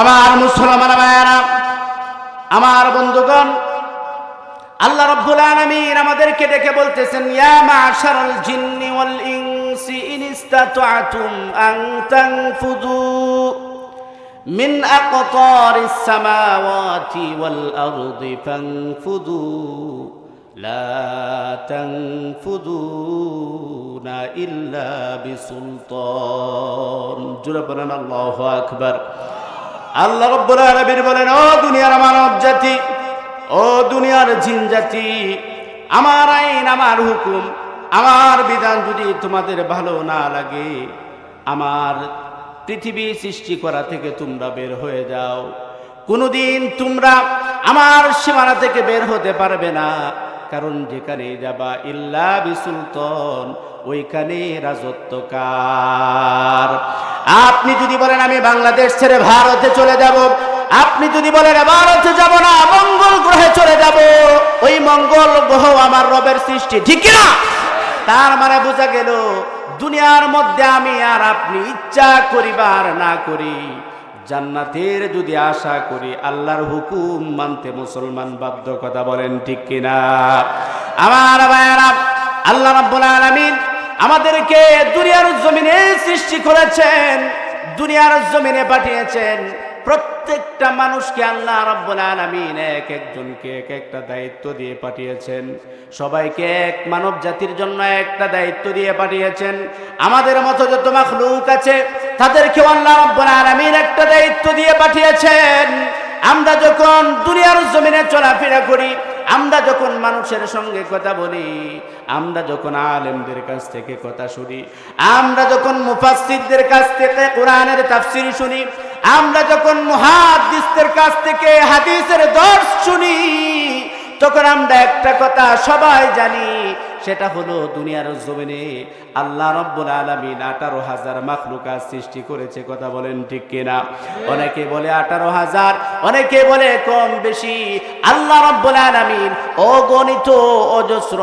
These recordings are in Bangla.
আমার মুসলমান ভাইয়েরা, আমার বন্ধুগণ, আল্লাহ রাব্বুল আলামিন আমাদেরকে ডেকে বলতেছেন, ইয়া মা'শারাল জিন্নি ওয়াল ইনসি ইন ইসতাতা'তুম আন তানফুযু মিন আকতারিস সামাওয়াতি ওয়াল আরদি ফানফুযু লা তানফুযুনা ইল্লা বিসুলতান। জোরে বলেন আল্লাহু আকবার। আল্লাহ রাব্বুল আলামিন বলেন, ও দুনিয়ার মানব জাতি, ও দুনিয়ার জিন জাতি, আমার আইন, আমার হুকুম, আমার বিধান যদি তোমাদের ভালো না লাগে, আমার পৃথিবী সৃষ্টি করা থেকে তোমরা বের হয়ে যাও। কোনোদিন তোমরা আমার সীমানা থেকে বের হতে পারবে না, কারণ যেখানে যাবা ইল্লা বিসুলতান, ওইখানে রাজত্ব কার। আপনি যদি বলেন আমি বাংলাদেশ ছেড়ে ভারতে চলে যাব, আপনি যদি বলেন ভারতে যাব না, মঙ্গল গ্রহে চলে যাব, ওই মঙ্গল গ্রহ আমার রবের সৃষ্টি, ঠিক না? তার মানে বোঝা গেল দুনিয়ার মধ্যে আমি আর আপনি ইচ্ছা করিবার না করি, জান্নাতের যদি আশা করি, আল্লাহর হুকুম মানতে মুসলমান বাধ্য। কথা বলেন ঠিক কিনা? আমার ভাইয়েরা, আল্লাহ রাব্বুল আলামিন আমাদেরকে দুনিয়ার জমিনে সৃষ্টি করেছেন, দুনিয়ার জমিনে পাঠিয়েছেন। প্রত্যেকটা মানুষকে আল্লাহ রাব্বুল আলামিন এক একজনকে এক একটা দায়িত্ব দিয়ে পাঠিয়েছেন। সবাইকে এক মানব জাতির জন্য একটা দায়িত্ব দিয়ে পাঠিয়েছেন। আমাদের মতো যত মাখলুক আছে তাদেরকে আল্লাহ রাব্বুল আলামিন একটা দায়িত্ব দিয়ে পাঠিয়েছেন। আমরা যখন দুনিয়ার জমিনে চলাফেরা করি, আমরা যখন মানুষের সঙ্গে কথা বলি, আমরা যখন আলেমদের কাছ থেকে কথা শুনি, আমরা যখন মুফাসসিরদের কাছ থেকে কোরআনের তাফসীর শুনি, আমরা যখন মুহাদ্দিসদের কাছ থেকে হাদিসের দর্শ শুনি, তখন আমরা একটা কথা সবাই জানি, সেটা হলো দুনিয়ার জমিনে আল্লাহ রাব্বুল আলামিন 18,000 মাখলুকাত সৃষ্টি করেছে। কথা বলেন ঠিক কিনা? অনেকে বলে 18,000, অনেকে বলে কম বেশি। আল্লাহ রাব্বুল আলামিন অগণিত অজস্র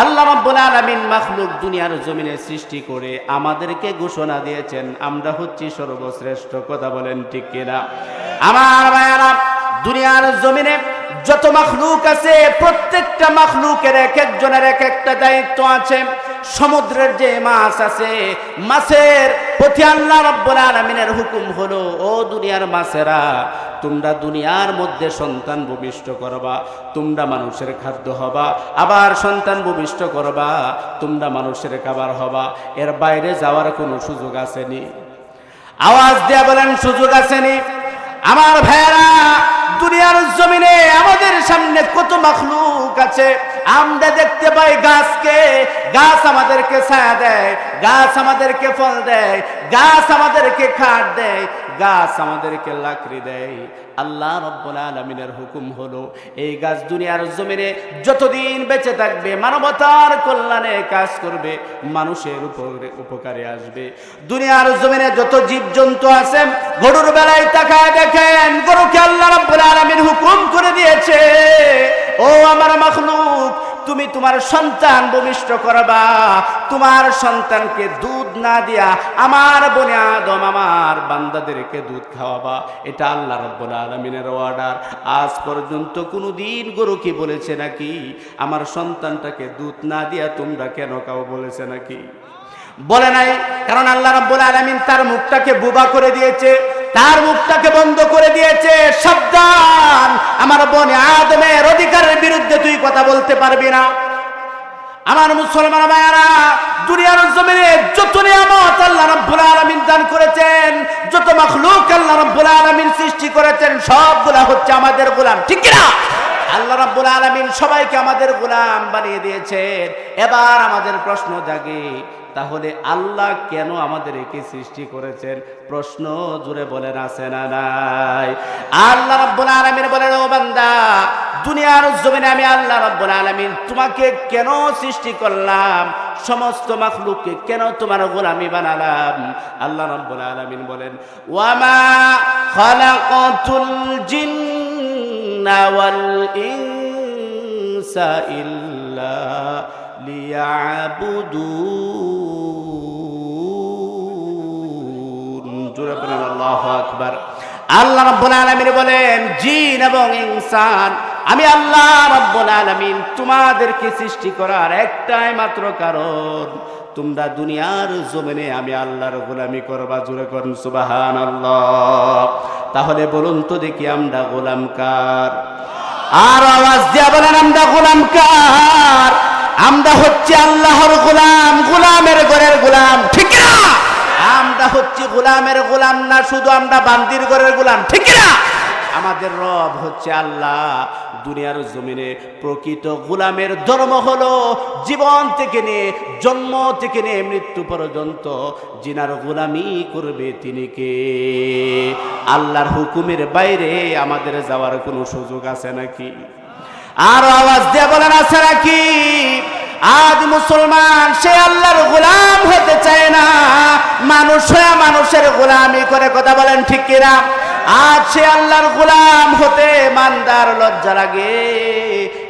আল্লাহ রাব্বুল আলামিন মাখলুক দুনিয়ার জমিনে সৃষ্টি করে আমাদেরকে ঘোষণা দিয়েছেন আমরা হচ্ছি সর্বশ্রেষ্ঠ। কথা বলেন ঠিক কিনা? আমার ভাইয়েরা, দুনিয়ার জমিনে যত মাখলুক আছে, প্রত্যেকটা মাখলুকের এক একজনের এক একটা দায়িত্ব আছে। সমুদ্রের যে মাছ আছে, মাছের প্রতি আল্লাহ রাব্বুল আলামিনের হুকুম হলো, ও দুনিয়ার মাছেরা, তোমরা দুনিয়ার মধ্যে সন্তান ভূমিষ্ঠ করবা, তোমরা মানুষের খাদ্য হবা, আবার সন্তান ভূমিষ্ঠ করবা, তোমরা মানুষের খাবার হবা। এর বাইরে যাওয়ার কোনো সুযোগ আসেনি? আওয়াজ দেয়া বলেন, সুযোগ আসেনি? আমার ভাইয়েরা, দুনিয়ার জমিনে আমাদের সামনে কত মাখলুক আছে। আমরা দেখতে পাই গাছকে, গাছ আমাদেরকে ছায়া দেয়, গাছ আমাদেরকে ফল দেয়, গাছ আমাদেরকে কাঠ দেয়, গাছ আমাদেরকে লাকড়ি দেয়। আল্লাহ রাব্বুল আলামিনের হুকুম হলো, এই গাছ দুনিয়ার জমিনে যতদিন বেঁচে থাকবে মানবতার কল্যাণে কাজ করবে, মানুষের উপকারে আসবে। দুনিয়ার জমিনে যত জীবজন্তু আছে, গরুর বেলায় তাকায় দেখেন, গরুকে আল্লাহ রাব্বুল আলামিন হুকুম করে দিয়েছে, ও আমার মাখলুক, তুমি তোমার সন্তান ভূমিষ্ঠ করবা, তোমার সন্তানকে দুধ না দিয়া আমার বনি আদম, আমার বান্দাদেরকে দুধ খাওয়াবা। এটা আল্লাহ রাব্বুল আলামিনের অর্ডার। আজ পর্যন্ত কোনোদিন গরু কি বলেছে নাকি আমার সন্তানটাকে দুধ না দিয়া তোমরা কেন খাও? বলেছে নাকি? বলে নাই। কারণ আল্লাহ রাব্বুল আলামিন তার মুখটাকে বোবা করে দিয়েছে, তার মুখটাকে বন্ধ করে দিয়েছে। সাবধান, আমার বনি আদমের অধিকারের বিরুদ্ধে তুই কথা বলতে পারবি না। আমার মুসলমান ভাইয়েরা, দুনিয়ার জমিনে যত নিয়ামত আল্লাহ রাব্বুল আলামিন দান করেছেন, যত মাখলুক আল্লাহ রাব্বুল আলামিন সৃষ্টি করেছেন, সবগুলা হচ্ছে আমাদের গোলাম, ঠিক কি না? আল্লাহ রাব্বুল আলামিন সবাইকে আমাদের গোলাম বানিয়ে দিয়েছেন। এবার আমাদের প্রশ্ন জাগে, তাহলে আল্লাহ কেন আমাদেরকে সৃষ্টি করেছেন? প্রশ্ন জুড়ে বলেন, আছে না নাই? আল্লাহ রাব্বুল আলামিন বলেন, ও বান্দা, দুনিয়ার জমিনে আমি আল্লাহ রাব্বুল আলামিন তোমাকে কেন সৃষ্টি করলাম, সমস্ত মাখলুককে কেন তোমার গোলামি বানালাম? আল্লাহ রাব্বুল আলামিন বলেন, ওয়ামা খালাকাতুল জিন্না ওয়াল ইনসা ইল্লা লিয়াবুদুন। জোরে বলেন আল্লাহু আকবার। আল্লাহ রাব্বুল আলামিন বলেন, জিন এবং ইনসান, আমি আল্লাহ রাব্বুল আলামিন তোমাদেরকে সৃষ্টি করার একটাই মাত্র কারণ, তোমরা দুনিয়ার জমিনে আমি আল্লাহর গোলামি করবা। জোরে করুন সুবহানাল্লাহ। তাহলে বলুন তো দেখি, আমরা গোলাম কার? আর আওয়াজ দিয়া বলেন, আমরা গোলাম কার? আমরা হচ্ছে আল্লাহর গোলাম, গোলামের ঘরের গোলাম, ঠিক না? আমরা হচ্ছে গোলামের গোলাম না, শুধু আমরা বান্দির ঘরের গোলাম, ঠিক না? আমাদের রব হচ্ছে আল্লাহ। দুনিয়ার জমিনে প্রকৃত গোলামের ধর্ম হলো জীবন থেকে নিয়ে, জন্ম থেকে নিয়ে মৃত্যু পর্যন্ত যিনার গোলামি করবে তিনি কে? আল্লাহর হুকুমের বাইরে আমাদের যাওয়ার কোনো সুযোগ আছে নাকি? আর আওয়াজ দিয়ে বলেন, আছে নাকি? আজ মুসলমান সে আল্লাহর গোলাম হতে চায় না, মানুষ হয়ে মানুষের গোলামি করে। কথা বলেন ঠিক কিনা? আজ সে আল্লাহর গোলাম হতে মানদার লজ্জা লাগে,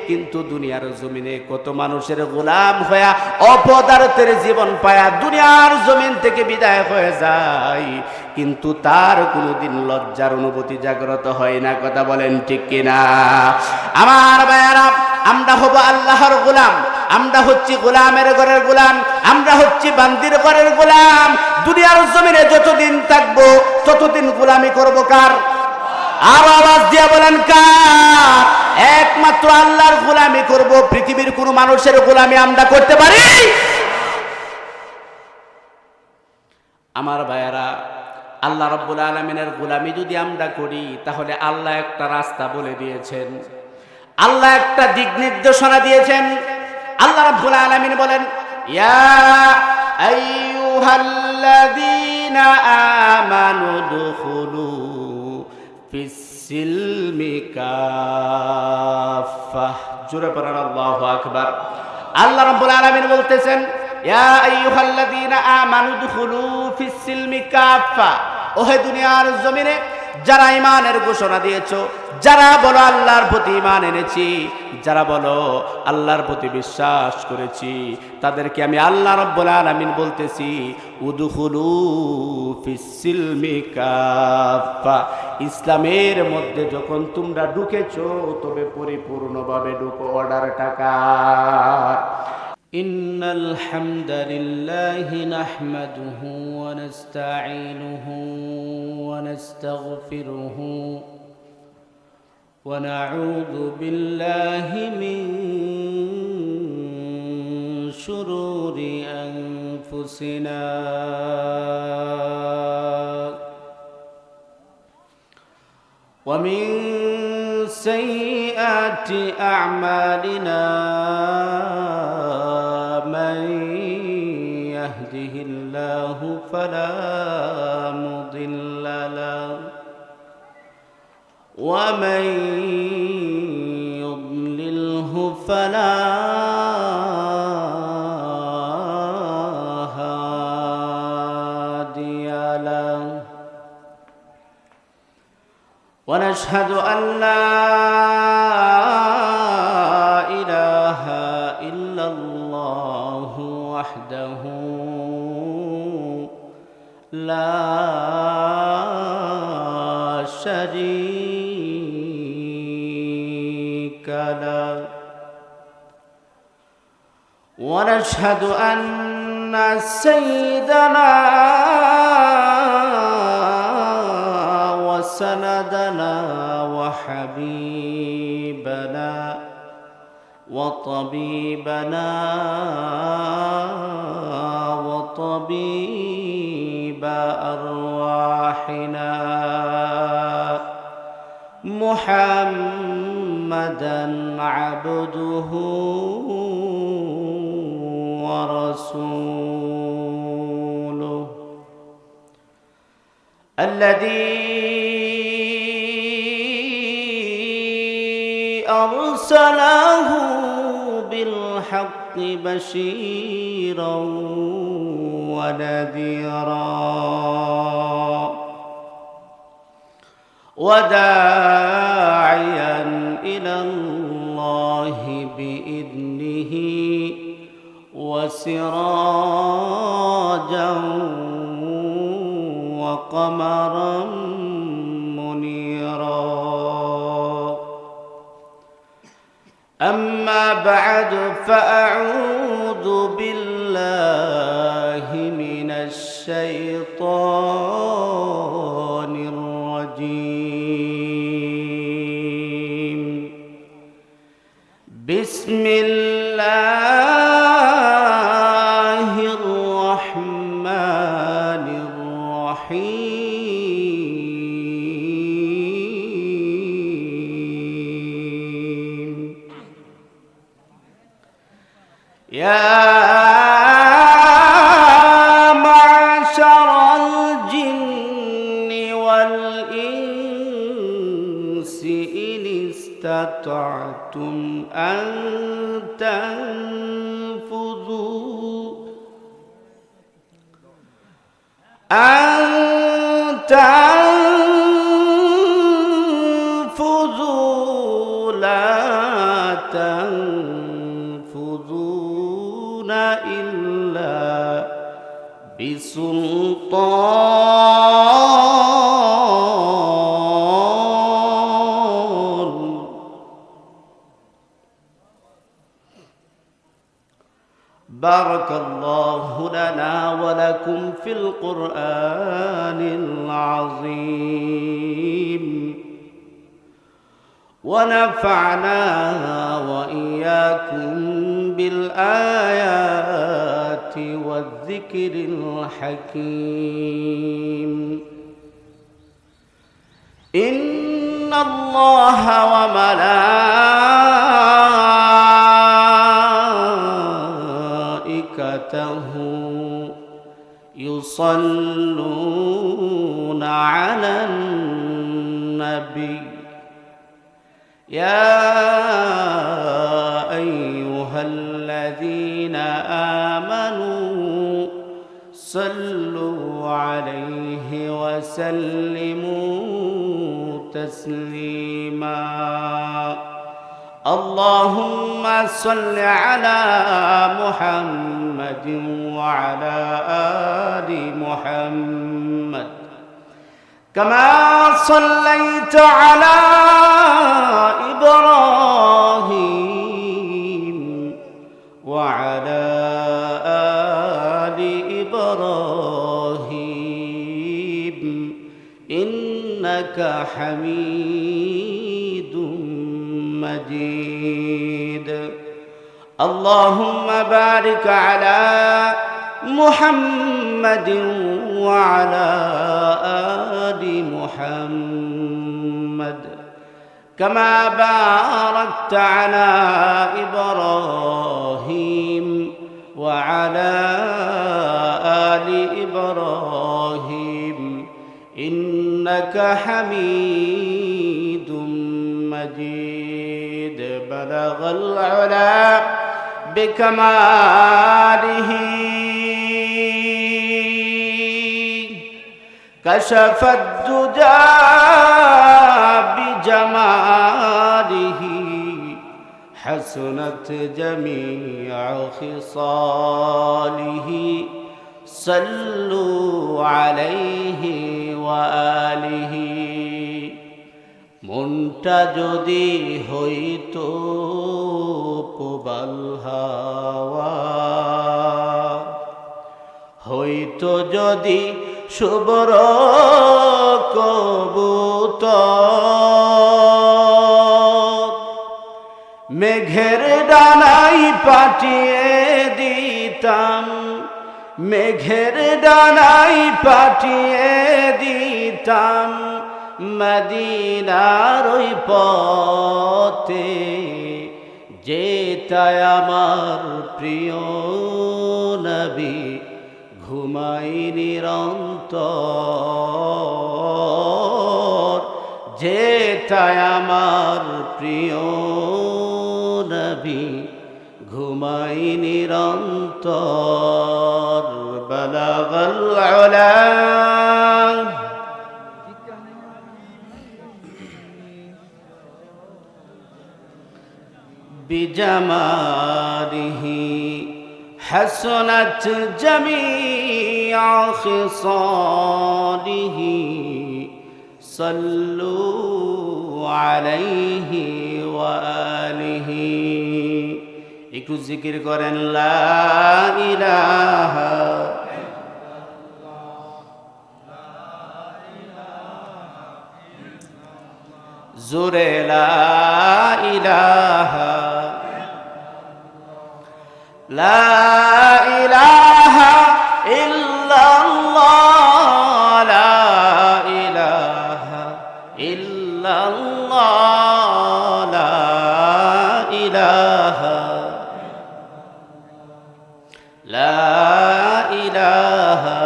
কিন্তু দুনিয়ার জমিনে কত মানুষের গোলাম হয়ে অপদার্থের জীবন পায়া দুনিয়ার জমিন থেকে বিদায় হয়ে যায়, কিন্তু তার কোনোদিন লজ্জার অনুভূতি জাগ্রত হয় না। কথা বলেন ঠিক কিনা? আমার ভাইয়ারা, আমরা হব আল্লাহর গোলাম, আমরা হচ্ছি গোলামের ঘরের গোলাম, আমরা হচ্ছি বান্দির ঘরের গোলাম। দুনিয়ার জমিনে যতদিন থাকবো ততদিন গোলামি করব কার? আর আওয়াজ দিয়ে বলেন, কার? একমাত্র আল্লাহর গোলামি করব। পৃথিবীর কোন মানুষের গোলামি আমরা করতে পারি? আমার ভাইয়ারা, আল্লাহ রাব্বুল আলামিনের গোলামি যদি আমরা করি, তাহলে আল্লাহ একটা রাস্তা বলে দিয়েছেন, আল্লাহ একটা দিক নির্দেশনা দিয়েছেন। আল্লাহ রাব্বুল আলামিন বলেন, ইয়া আইয়ুহাল্লাযীনা আমানু দুখুলু ফিস-সিলমি কাফাহ। জোরে পড়েন আল্লাহু আকবার। আল্লাহ রাব্বুল আলামিন বলতেছেন, ইয়া আইয়ুহাল্লাযীনা আমানু দুখুলু ফিস-সিলমি কাফাহ। ওহে দুনিয়ার জমিনে যারা ঈমানের ঘোষণা দিয়েছো, যারা বলো আল্লাহর প্রতি ঈমান এনেছি, যারা বলো আল্লাহর প্রতি বিশ্বাস করেছি, তাদেরকে আমি আল্লাহ রাব্বুল আলামিন বলতেছি, উদখুলু ফিস-সিলমি কাফা। ইসলামের মধ্যে যখন তোমরা ঢুকেছো, তবে পরিপূর্ণভাবে ঢুকো। অর্ডার টাকা। إن الحمد لله نحمده ونستعينه ونستغفره ونعوذ بالله من شرور أنفسنا ومن سيئات أعمالنا، من يهده الله فلا مضل له ومن يضلله فلا هادي له، ونشهد أن لا إله إلا الله وحده لا شريك له، ونشهد أن سيدنا وسندنا وحبيبنا وطبيبنا وطبيب أرواحنا محمدا عبده ورسوله الذي أرسله بالحق بشيرا ونذيرا وداعيا إلى الله بإذنه وسراجا وقمرا أما بعد فأعوذ بالله من الشيطان الرجيم. بسم الله الرحمن الرحيم. يا معشر الجن والإنس إن استطعتم أن تنفذوا لا تنفذون إلا بسلطان. بارك الله لنا ولكم في القرآن العظيم، ونفعنا وإياكم بالآيات والذكر الحكيم. إن الله وملائكته يصلون على النبي يا أيها الذين آمنوا صلوا عليه وسلموا تسليما. اللهم صل على محمد وعلى آل محمد كما صليت على إبراهيم وعلى آل إبراهيم إنك حميد مجيد. اللهم بارك على محمد وعلى آل محمد كما باركت على إبراهيم وعلى آل إبراهيم إنك حميد مجيد. بلغ العلا بكماله كشف الدجى بجماله حسنت جميع خصاله. صلوا عليه وآله। মনটা যদি হইতো প্রবল হাওয়া, হইতো যদি শুভ্র কবুতর, মেঘের ডানাই পাঠিয়ে দিতাম, মেঘের ডানাই পাঠিয়ে দিতাম মদিনার ওই পথে, যেটায় আমার প্রিয় নবী ঘুমাই নিরন্তর, যেটায় আমার প্রিয় নবী ঘুমাই নিরন্তর। বালাগাল উলা বিজামালিহি হাসনাত জামিআ খিসালিহি। সাল্লু আলাইহি ওয়া আলিহি একটু জিকির করেন লা ইলাহা জোরে লা ইলাহা লা ইলাহা ইল্লাল্লাহ লা ইলাহা ইল্লাল্লাহ লা ইলাহা লা ইলাহা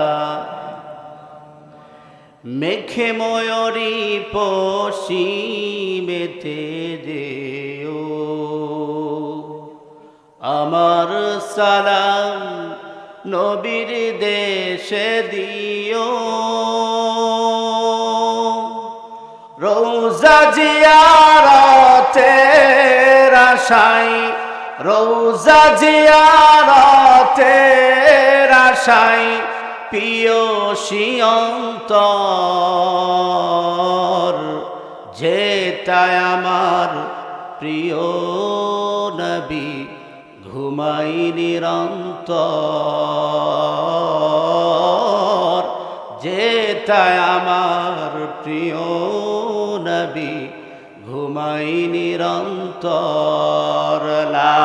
মেঘে ময়ূরী পশ্চিমেতে দেও আমার সালাম নবীর দেশে দিও রওজা জিয়ারতের আশায় রওজা জিয়ারতের আশায় পিয়সী অন্তর যেটায় আমার প্রিয় নবী ঘুমাই নিরন্তর যেটায় আমার প্রিয় নবী ঘুমাই নিরন্তর লা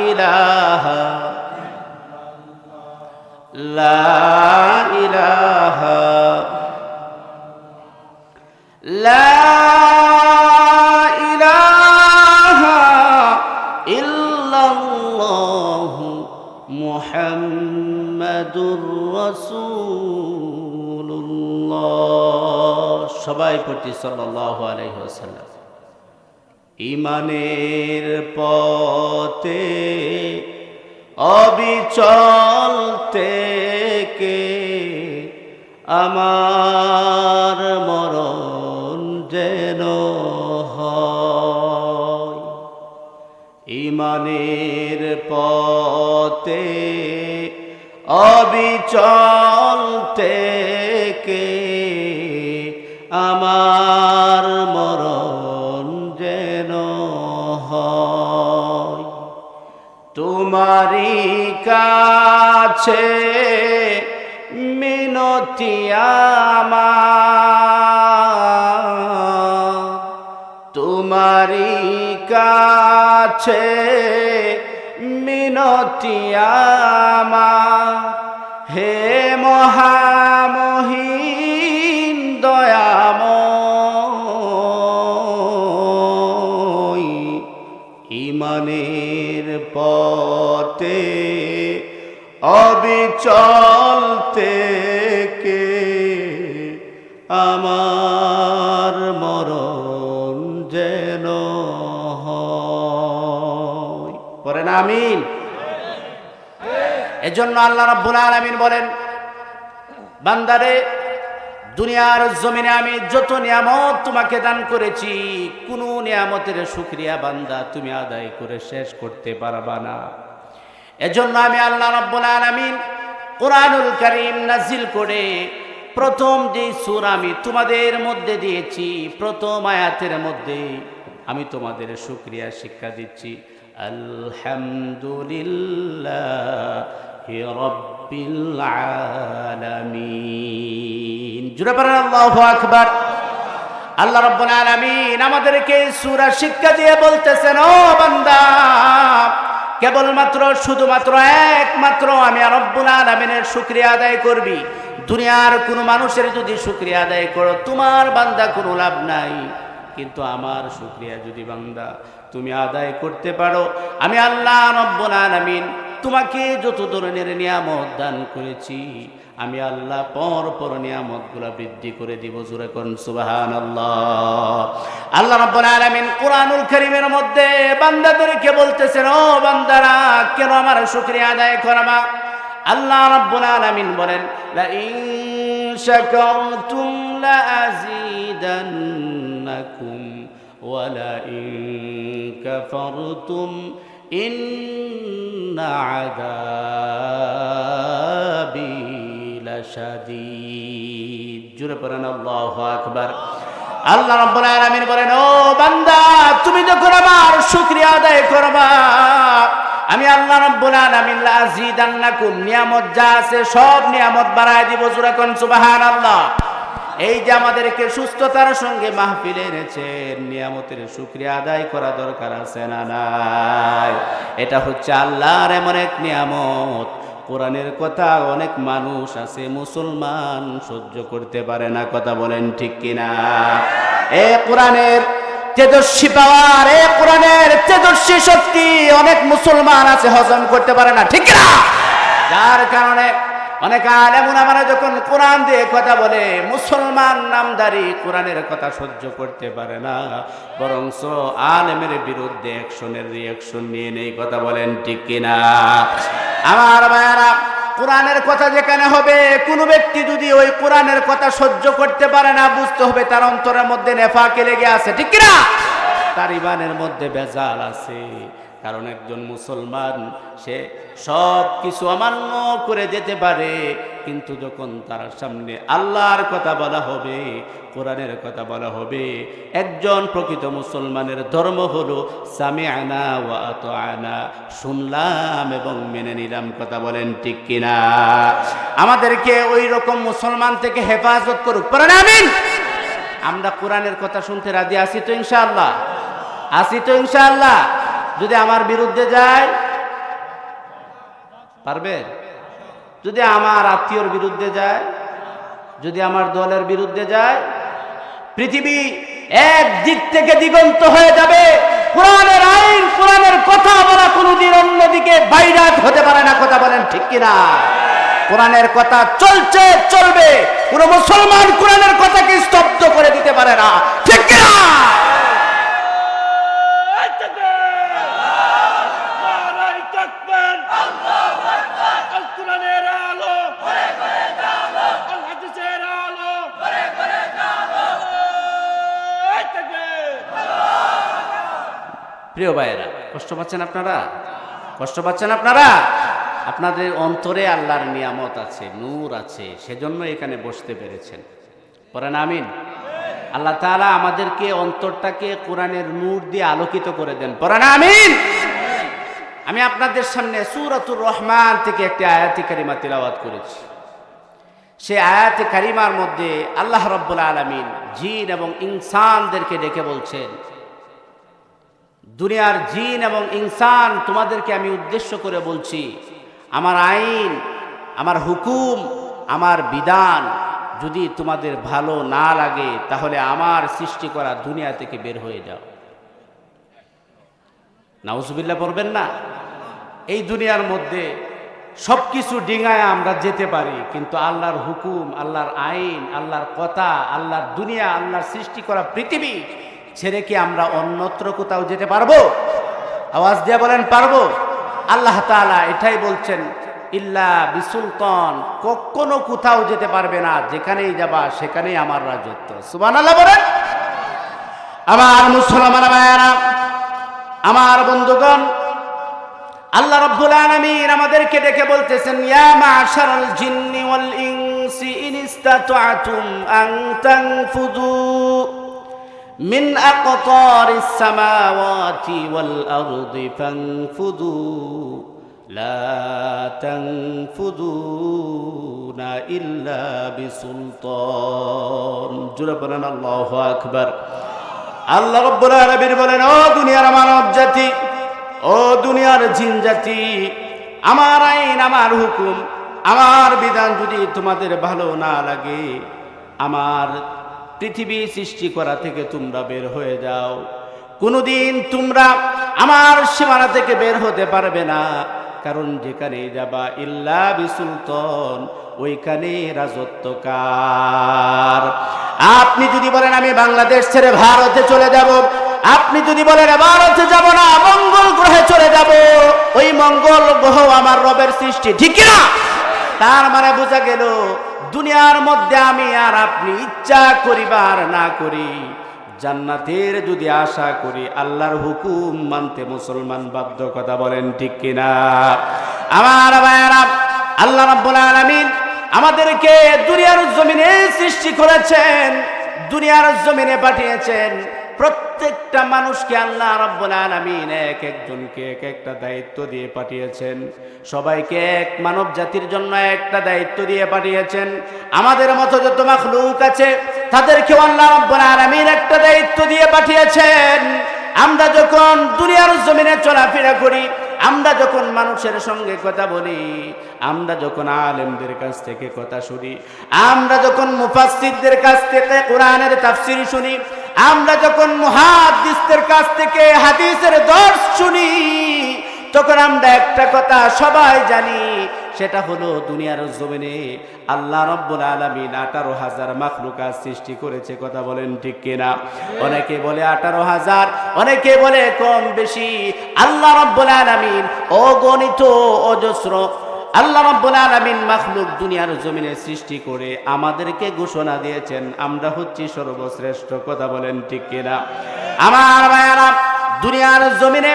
ইলাহা লা ইলাহা লা ইলাহা ইল্লাল্লাহু মুহাম্মাদুর রাসূলুল্লাহ। সবাই পড়ি সাল্লাল্লাহু আলাইহি ওয়াসাল্লাম। ঈমানের পথে অবিচল থেকে আমার মরণ যেন হয় ঈমানের পথে অবিচল থেকে আমার মরণ যেন হয় তোমারি কাছে মিনতি আমার তোমারি কাছে মিনতি আমার হে মহামহিম দয়াময় ঈমানের পথে অবিচল থেকে আমার মরণ যেন হয় পড়েন আমিন। এজন্য আল্লাহ রাব্বুল আলামিন বলেন বান্দারে দুনিয়ার জমিনে আমি যত নিয়ামত তোমাকে দান করেছি কোন নিয়ামতের শুকরিয়া বান্দা তুমি আদায় করে শেষ করতে পারবা না। এজন্য আমি আল্লাহ রাব্বুল আলামিন কোরআনুল কারীম নাজিল করে প্রথম যে সূরা আমি তোমাদের মধ্যে দিয়েছি প্রথম আয়াতের মধ্যে আমি তোমাদের শুকরিয়া শিক্ষা দিচ্ছি আলহামদুলিল্লাহি রাব্বিল আলামিন। জোরে পড়েন আল্লাহু আকবার। আল্লাহ রাব্বুল আলামিন আমাদেরকে সূরা শিক্ষা দিয়ে বলতেছেন ও বান্দা কেবলমাত্র শুধুমাত্র একমাত্র আমি রব্বুল আলামিনের শুকরিয়া আদায় করবি। দুনিয়ার কোনো মানুষের যদি শুকরিয়া আদায় করো তোমার বান্দা কোনো লাভ নাই, কিন্তু আমার শুকরিয়া যদি বান্দা তুমি আদায় করতে পারো আমি আল্লাহ রব্বুল আলামিন তোমাকে যত ধরনের নিয়ামত দান করেছি আমি আল্লাহ পর নিয়ামতগুলো বৃদ্ধি করে দিব। জোরে করুন সুবহানাল্লাহ। আল্লাহ রাব্বুল আলামিন কোরআনুল কারীমের মধ্যে বান্দাদেরকে বলতেছেন ও বান্দারা কেন আমার শুকরিয়া আদায় করবা। আল্লাহ রাব্বুল আলামিন বলেন লা ইন শাকারতুম লা আযীদান্নাকুম ওয়া লা ইন কাফারতুম ইন্না আযাবি লাশাদীদ। জোরে পড়েন আল্লাহু আকবার। আল্লাহ রাব্বুল আলামিন বলেন ও বান্দা তুমি যখন আমার শুকরিয়া আদায় করবা আমি আল্লাহ রাব্বুল আলামিন লা আযীদান্নাকুম, নিয়ামত যা আছে সব নিয়ামত বাড়ায় দিব। জোরে কোন সুবহানাল্লাহ। এই যে আমাদেরকে সুস্থতার সঙ্গে মাহফিলে এনেছেন, নিয়ামতের শুকরিয়া আদায় করা দরকার আছে না নাই? এটা হচ্ছে আল্লাহর এমন এক নিয়ামত। কোরআনের কথা অনেক মানুষ আছে মুসলমান সহ্য করতে পারে না, কথা বলেন ঠিক কিনা? এ কোরআনের তেজস্বী পাওয়ার, এ কোরআনের তেজস্বী শক্তি অনেক মুসলমান আছে হজম করতে পারে না, ঠিক কিনা? যার কারণে অনেক আলেম ওলামারা যখন কোরআন দিয়ে কথা বলে, মুসলমান নামদারি কোরআনের কথা সহ্য করতে পারে না, বরঞ্চ আলেমের বিরুদ্ধে অ্যাকশনের রিয়াকশন নিয়ে নেই, কথা বলেন ঠিক কিনা? আমার ভাইয়ারা, কোরআনের কথা যেখানে হবে, কোনো ব্যক্তি যদি ওই কোরআনের কথা সহ্য করতে পারে না, বুঝতে হবে তার অন্তরের মধ্যে নেফাকে লেগে আছে, ঠিক কিনা? তার ইমানের মধ্যে ভেজাল আছে। কারণ একজন মুসলমান সে সব কিছু অমান্য করে যেতে পারে, কিন্তু যখন তার সামনে আল্লাহর কথা বলা হবে, কোরআনের কথা বলা হবে, একজন প্রকৃত মুসলমানের ধর্ম হলো সামিআনা ওয়া আতাআনা, শুনলাম এবং মেনে নিলাম, কথা বলেন ঠিক কিনা? আমাদেরকে ওই রকম মুসলমান থেকে হেফাজত করুক, পড়েন আমিন। আমরা কোরআনের কথা শুনতে রাজি আছি তো ইনশাআল্লাহ? আছি তো ইনশাআল্লাহ? যদি আমার বিরুদ্ধে যায় পারবে? যদি আমার আত্মীয়র বিরুদ্ধে যায়, যদি আমার দলের বিরুদ্ধে যায়, পৃথিবী এক দিক থেকে দিগন্ত হয়ে যাবে। কোরআনের আইন, কোরআনের কথা বলা কোনোদিন অন্যদিকে বাইরাত হতে পারে না, কথা বলেন ঠিক কিনা? কোরআনের কথা চলছে, চলবে। কোন মুসলমান কোরআনের কথাকে স্তব্ধ করে দিতে পারে না, ঠিক কিনা? প্রিয় ভাইয়েরা, কষ্ট পাচ্ছেন আপনারা? কষ্ট পাচ্ছেন আপনারা? আপনাদের অন্তরে আল্লাহর নিয়ামত আছে, নূর আছে, সেজন্য এখানে বসতে পেরেছেন, পড়েন আমিন। আল্লাহ তাআলা আমাদেরকে অন্তরটাকে কোরআনের নূর দিয়ে আলোকিত করে দেন, পড়েন আমিন। আমি আপনাদের সামনে সূরাতুর রহমান থেকে একটি আয়াতে কারিমা তিলাওয়াত করেছি। সেই আয়াতে কারিমার মধ্যে আল্লাহ রাব্বুল আলামিন জিন এবং ইনসানদেরকে ডেকে বলছেন, দুনিয়ার জিন এবং ইনসান, তোমাদেরকে আমি উদ্দেশ্য করে বলছি, আমার আইন, আমার হুকুম, আমার বিধান যদি তোমাদের ভালো না লাগে, তাহলে আমার সৃষ্টি করা দুনিয়া থেকে বের হয়ে যাও। নাউজুবিল্লাহ পড়বেন না? এই দুনিয়ার মধ্যে সব কিছু ডিঙায় আমরা যেতে পারি, কিন্তু আল্লাহর হুকুম, আল্লাহর আইন, আল্লাহর কথা, আল্লাহর দুনিয়া, আল্লাহর সৃষ্টি করা পৃথিবী ছেড়ে কি আমরা অন্যত্র কোথাও যেতে পারবো? আওয়াজ দিয়ে বলেন, পারবো? আল্লাহ তাআলা এটাই বলছেন, ইল্লা বিসুলতান, কখনো কোথাও যেতে পারবে না, যেখানেই যাবা সেখানেই আমার রাজত্ব। সুবহানাল্লাহ বলেন। আমার মুসলমান ভাইয়েরা, আমার বন্ধুগণ, আল্লাহ রাব্বুল আলামিন আমাদেরকে ডেকে বলতেছেন, ইয়া মা'শারাল জিন্নি ওয়াল ইনসি ইন ইসতাতআতুম আন তানফুযু মিন আকতারিস সামাওয়াতি ওয়াল আরদি ফানফুযু লা তানফুযুনা ইল্লা বিসুলতান। জোরে বলেন আল্লাহু আকবার। আল্লাহ রাব্বুল আলামিন বলেন, ও দুনিয়ার মানব জাতি, ও দুনিয়ার জিন জাতি, আমার আইন, আমার হুকুম, আমার বিধান যদি তোমাদের ভালো না লাগে, আমার পৃথিবী সৃষ্টি করা থেকে তোমরা বের হয়ে যাও। কোনোদিন তোমরা আমার সীমানা থেকে বের হতে পারবে না, কারণ যেখানে যাবা ইল্লা বিসুলতান, ওইখানে রাজত্ব কার? আপনি যদি বলেন আমি বাংলাদেশ ছেড়ে ভারতে চলে যাব, আপনি যদি বলেন ভারতে যাব না, মঙ্গল গ্রহে চলে যাব, ওই মঙ্গল গ্রহ আমার রবের সৃষ্টি, ঠিক না? তার মানে বোঝা গেল দুনিয়ার মধ্যে আমি আর আপনি ইচ্ছা করিবার না করি, জান্নাতের যদি আশা করি, আল্লাহর হুকুম মানতে মুসলমান বাধ্য, কথা বলেন ঠিক কিনা? আমার ভাইয়েরা, আল্লাহ রাব্বুল আলামিন আমাদেরকে দুনিয়ার জমিনে সৃষ্টি করেছেন, দুনিয়ার জমিনে পাঠিয়েছেন, প্রত্যেকটা মানুষকে আল্লাহ রাব্বুল আলামিন এক একজনকে এক একটা দায়িত্ব দিয়ে পাঠিয়েছেন। সবাইকে এক মানব জাতির জন্য একটা দায়িত্ব দিয়ে পাঠিয়েছেন। আমাদের মতো যত মাখলুক আছে তাদেরকেও আল্লাহ রাব্বুল আলামিন একটা দায়িত্ব দিয়ে পাঠিয়েছেন। আমরা যখন দুনিয়ার জমিনে চলাফেরা করি, আমরা যখন মানুষের সঙ্গে কথা বলি, আমরা যখন আলেমদের কাছ থেকে কথা শুনি, আমরা যখন মুফাসসিরদের কাছ থেকে কোরআনের তাফসীর শুনি, আমরা যখন মুহাদ্দিসদের কাছ থেকে হাদিসের দর্শ শুনি, তখন আমরা একটা কথা সবাই জানি, সেটা হলো দুনিয়ার জমিনে আল্লাহ রাব্বুল আলামিন 18,000 মাখলুকাত সৃষ্টি করেছে। কথা বলেন ঠিক কিনা? অনেকে বলে 18,000, অনেকে বলে কম বেশি। আল্লাহ রাব্বুল আলামিন অগণিত অজস্র আল্লাহ রাব্বুল আলামিন মাখলুক দুনিয়ার জমিনে সৃষ্টি করে আমাদেরকে ঘোষণা দিয়েছেন আমরা হচ্ছি সর্বশ্রেষ্ঠ। কথা বলেন ঠিক কিনা? আমার ভাইয়ারা, দুনিয়ার জমিনে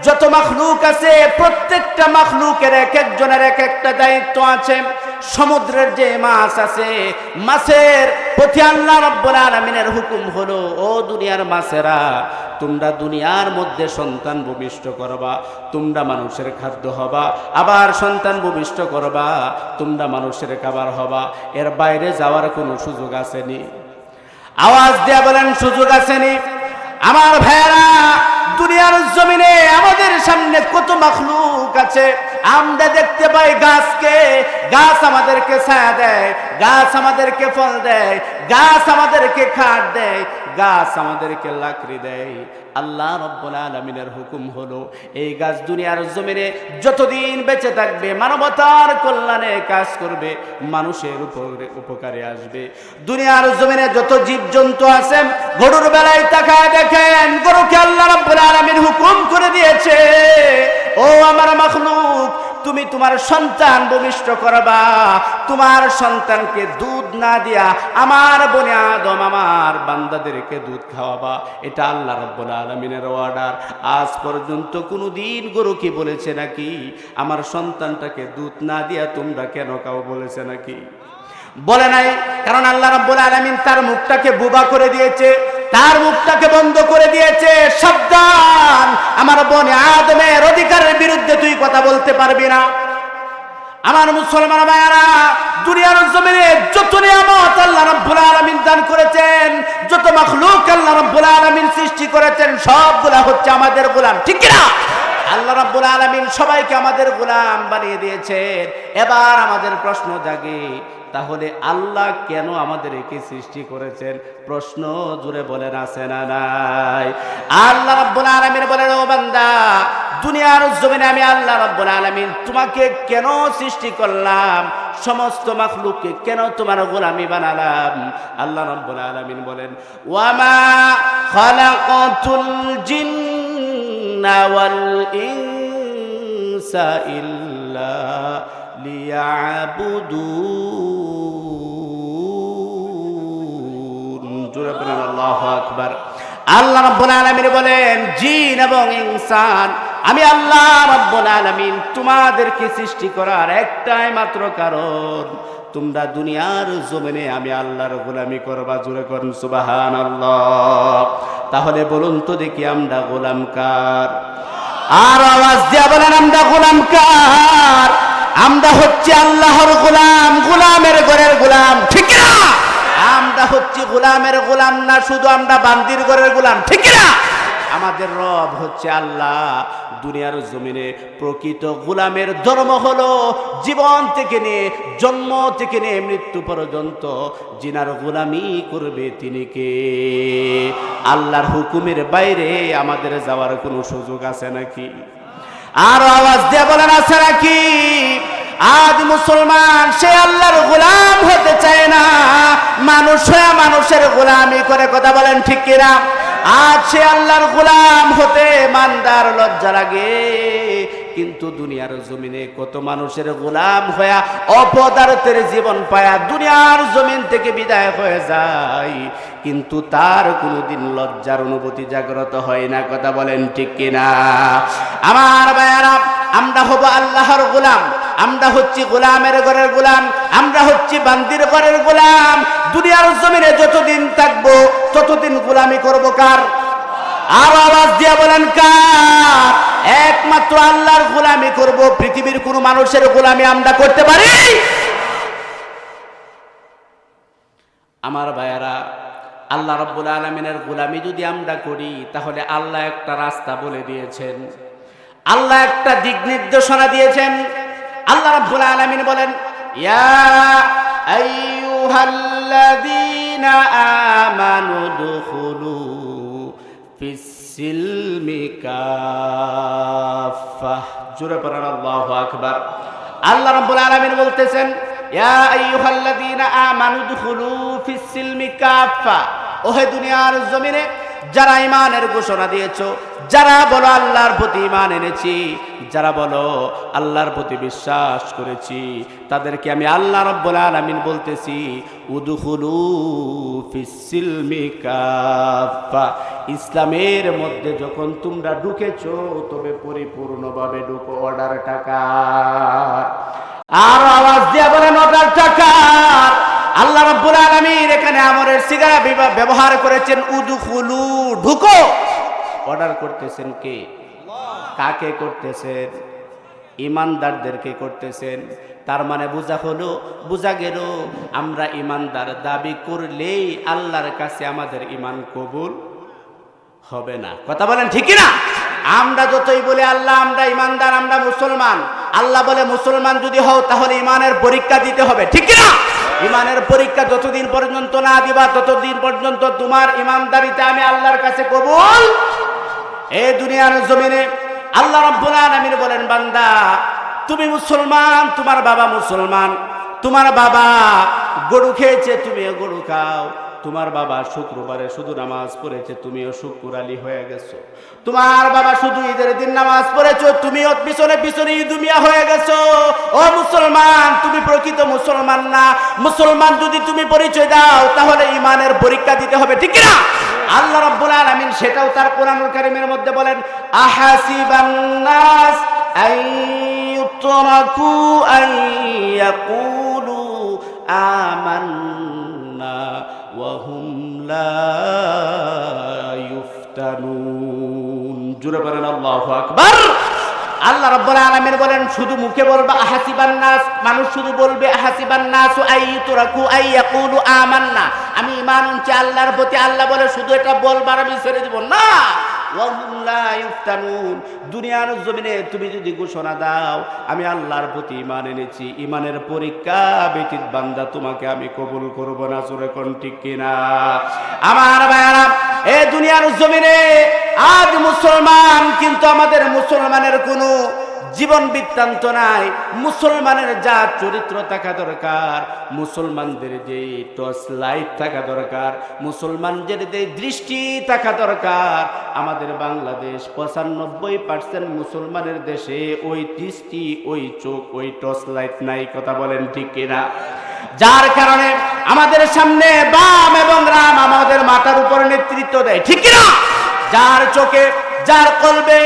যত মাখলুক আছে প্রত্যেকটা মাখলুকের এক একজনের এক একটা দায়িত্ব আছে। সমুদ্রের যে মাছ আছে, মাছের প্রতি আল্লাহ রাব্বুল আলামিনের হুকুম হলো, ও দুনিয়ার মাছেরা, তোমরা দুনিয়ার মধ্যে সন্তান ভূমিষ্ঠ করবা, তোমরা মানুষের খাদ্য হবা, আবার সন্তান ভূমিষ্ঠ করবা, তোমরা মানুষের খাবার হবা। এর বাইরে যাওয়ার কোনো সুযোগ আসেনি? আওয়াজ দিয়ে বলেন, সুযোগ আসেনি? আমার ভাইয়েরা, দুনিয়ার জমিনে আমাদের সামনে কত মাখলুক আছে। আমরা দেখতে পাই গাছকে, গাছ আমাদেরকে ছায়া দেয়, গাছ আমাদেরকে ফল দেয়, গাছ আমাদেরকে খাট দেয়, গাছ আমাদেরকে লাকড়ি দেয়। আল্লাহ রাব্বুল আলামিনের হুকুম হলো, এই গাছ দুনিয়ার জমিনে যতদিন বেঁচে থাকবে মানবতার কল্যাণে কাজ করবে, মানুষের উপকারে আসবে। দুনিয়ার জমিনে যত জীবজন্তু আছে, গরুর বেলায় তাকায় দেখেন, গরুকে আল্লাহ রাব্বুল আলামিন হুকুম করে দিয়েছে, ও আমার মাখলুক, তুমি তোমার সন্তান ভূমিষ্ঠ করবা, তোমার সন্তানকে দুধ না দিয়া আমার বনি আদম, আমার বান্দাদেরকে দুধ খাওয়াবা। এটা আল্লাহ রাব্বুল আলামিনের অর্ডার। আজ পর্যন্ত কোনোদিন গরু কি বলেছে নাকি আমার সন্তানটাকে দুধ না দিয়া তোমরা কেন খাও? বলেছে নাকি? বলে নাই। কারণ আল্লাহ রাব্বুল আলামিন তার মুখটাকে বোবা করে দিয়েছে, তার মুখটাকে বন্ধ করে দিয়েছে। সাবধান, আমার বনি আদমের অধিকারের বিরুদ্ধে তুই কথা বলতে পারবি না। আমার মুসলমান ভাইয়েরা, দুনিয়ার জমিনে যত নিয়ামত আল্লাহ রাব্বুল আলামিন দান করেছেন, যত মাখলুক আল্লাহ রাব্বুল আলামিন সৃষ্টি করেছেন, সবগুলা হচ্ছে আমাদের গোলাম। ঠিক কি না? আল্লাহ রাব্বুল আলামিন সবাইকে আমাদের গোলাম বানিয়ে দিয়েছেন। এবার আমাদের প্রশ্ন জাগে, তাহলে আল্লাহ কেন আমাদেরকে সৃষ্টি করেছেন? প্রশ্ন জুড়ে বলেন, আছে না নাই? আল্লাহ রাব্বুল আলামিন বলেন, ও বান্দা, দুনিয়ার জমিনে আমি আল্লাহ রাব্বুল আলামিন তোমাকে কেন সৃষ্টি করলাম? সমস্ত মাখলুককে কেন তোমার গোলামি বানালাম? আল্লাহ রাব্বুল আলামিন বলেন, ওয়ামা খালাকাতুল জিন্না ওয়াল ইনসা ইল্লা লিয়াবুদুন। জোরে বলেন আল্লাহু আকবার। আল্লাহ রাব্বুল আলামিন বলেন, জিন এবং ইনসান, আমি আল্লাহ রাব্বুল আলামিন তোমাদেরকে সৃষ্টি করার একটাই মাত্র কারণ, তোমরা দুনিয়ার জমিনে আমি আল্লাহর গোলামি করবা। জোরে করুন সুবহানাল্লাহ। তাহলে বলুন তো দেখি, আমরা গোলাম কার? আর আওয়াজ দিয়া বলেন, আমরা গোলাম কার? আমরা হচ্ছে আল্লাহর গোলাম, গোলামের ঘরের গোলাম। ঠিক না? আমরা হচ্ছে গোলামের গোলাম না, শুধু আমরা বান্দির ঘরের গোলাম। ঠিক না? আমাদের রব হচ্ছে আল্লাহ। দুনিয়ার জমিনে প্রকৃত গোলামের ধর্ম হলো জীবন থেকে নিয়ে, জন্ম থেকে নিয়ে মৃত্যু পর্যন্ত যিনার গোলামি করবে তিনি কে? আল্লাহর হুকুমের বাইরে আমাদের যাওয়ার কোনো সুযোগ আছে নাকি? আর আওয়াজ দিয়ে বলেন, আছে নাকি? আজ মুসলমান সে আল্লাহর গোলাম হতে চায় না, মানুষ হয়ে মানুষের গোলামি করে। কথা বলেন ঠিক কিনা? আজ সে আল্লাহর গোলাম হতে মানদার লজ্জা লাগে, কিন্তু দুনিয়ার জমিনে কত মানুষের গোলাম হয়ে অপদার্থের জীবন পায়া দুনিয়ার জমিন থেকে বিদায় হয়ে যায়, কিন্তু তার কোনোদিন লজ্জার অনুভূতি জাগ্রত হয় না। কথা বলেন ঠিক কিনা? আমার ভাইয়ারা, আমরা হব আল্লাহর গোলাম, আমরা হচ্ছি গোলামের ঘরের গোলাম, আমরা হচ্ছি বান্দির ঘরের গোলাম। দুনিয়ার জমিনে যতদিন থাকবো ততদিন গোলামি করবো কার? আর আওয়াজ দিয়ে বলেন কার? একমাত্র আল্লাহর গোলামি করব, পৃথিবীর কোন মানুষের গোলামি আমরা করতে পারি? আমার ভাইয়ারা, আল্লাহ রাব্বুল আলামিনের গোলামি যদি আমরা করি তাহলে আল্লাহ একটা রাস্তা বলে দিয়েছেন, আল্লাহ একটা দিক নির্দেশনা দিয়েছেন। আল্লাহ রাব্বুল আলামিন বলেন, ইয়া আইয়ুহাল্লাযীনা আমানু দুখুলু ফিস-সিলমি কাফা। জোরে পড়েন আল্লাহু আকবার। আল্লাহ রাব্বুল আলামিন বলতেছেন, ইয়া আইয়ুহাল্লাযীনা আমানু দুখুলু ফিস-সিলমি কাফা। ওহে দুনিয়ার জমিনে যারা ঈমানের ঘোষণা দিয়েছো, যারা বলো আল্লাহর প্রতি ঈমান এনেছি, যারা বলো আল্লাহর প্রতি বিশ্বাস করেছি, তাদেরকে আমি আল্লাহ রাব্বুল আলামিন বলতেছি, উদখুলু ফিস-সিলমি কাফা। ইসলামের মধ্যে যখন তোমরা ঢুকেছো তবে পরিপূর্ণভাবে ঢুকো। অর্ডার টাকা আর আওয়াজ দিয়ে বলেন অর্ডার টাকা। আল্লাহ রাব্বুল আলামিন এখানে আমরের সিগা ব্যবহার করেছেন, উদখুলু, ঢুকো। অর্ডার করতেছেন কে? কাকে করতেছেন? ইমানদারদেরকে করতেছেন। তার মানে বোঝা গেল আমরা ইমানদার দাবি করলেই আল্লাহর কাছে আমাদের ইমান কবুল হবে না। কথা বলেন ঠিক না? আমরা যতই বলি আল্লাহ আমরা ইমানদার, আমরা মুসলমান, আল্লাহ বলে মুসলমান যদি হও তাহলে ইমানের পরীক্ষা দিতে হবে, ঠিক না? ইমানের পরীক্ষা যতদিন পর্যন্ত না দিবা ততদিন পর্যন্ত তোমার ইমানদারিতে আমি আল্লাহর কাছে কবুল। এই দুনিয়ার জমিনে আল্লাহ রাব্বুল আলামিন বলেন, বান্দা তুমি মুসলমান, তোমার বাবা মুসলমান, তোমার বাবা গরু খেয়েছে তুমিও গরু খাও, তোমার বাবা শুক্রবারে শুধু নামাজ পড়েছে তুমিও শুক্রালি হয়ে গেছো, তোমার বাবা শুধু ঈদের দিন নামাজ পড়েছো তুমিও পিছনে পিছনে ঈদুমিয়া হয়ে গেছো। ও মুসলমান, তুমি প্রকৃত মুসলমান না। মুসলমান যদি তুমি পরিচয় দাও তাহলে ইমানের পরীক্ষা দিতে হবে, ঠিক না? আল্লাহ রাব্বুল আলামিন সেটাও তার কোরআনুল কারীমের মধ্যে বলেন, আহাসিবান নাস আইয়ুতরাকু আইয়াকুলু আমান্না ওয়া হুম লা ইফতানুন। জোরে বলেন আল্লাহু আকবার। আল্লাহ রাব্বুল আলামিন বলেন, শুধু মুখে বলবা আহাসিবান নাস, মানুষ শুধু বলবে আহাসিবান নাস আইয়ুতরাকু আইয়াকুলু আমান্না, আমি ঈমান আনছি আল্লাহর প্রতি। আল্লাহ বলে শুধু এটা বলবার আমি ছেড়ে দিব না, ওয়া হুম লা ইফতানুন। দুনিয়ার জমিনে তুমি যদি ঘোষণা দাও আমি আল্লাহর প্রতি ঈমান এনেছি, ঈমানের পরীক্ষা ব্যতীত বান্দা তোমাকে আমি কবুল করব না। জোরে কোন ঠিক কিনা? আমার ভাইরা, এই দুনিয়ার জমিনে আজ মুসলমান, কিন্তু আমাদের মুসলমানের কোনো জীবন বৃত্তান্ত নাই। মুসলমানের যা চরিত্র থাকা দরকার, মুসলমানদের যে টর্চ লাইট থাকা দরকার, মুসলমানদের যে দৃষ্টি থাকা দরকার, আমাদের বাংলাদেশ 95% মুসলমানের দেশে ওই দৃষ্টি, ওই চোখ, ওই টর্চ লাইট নাই। কথা বলেন ঠিক কিনা? যার কারণে আমাদের সামনে বাম এবং রাম আমাদের মাথার উপর নেতৃত্ব দেয়, ঠিক কিনা? যার চোখে, যার কলবে,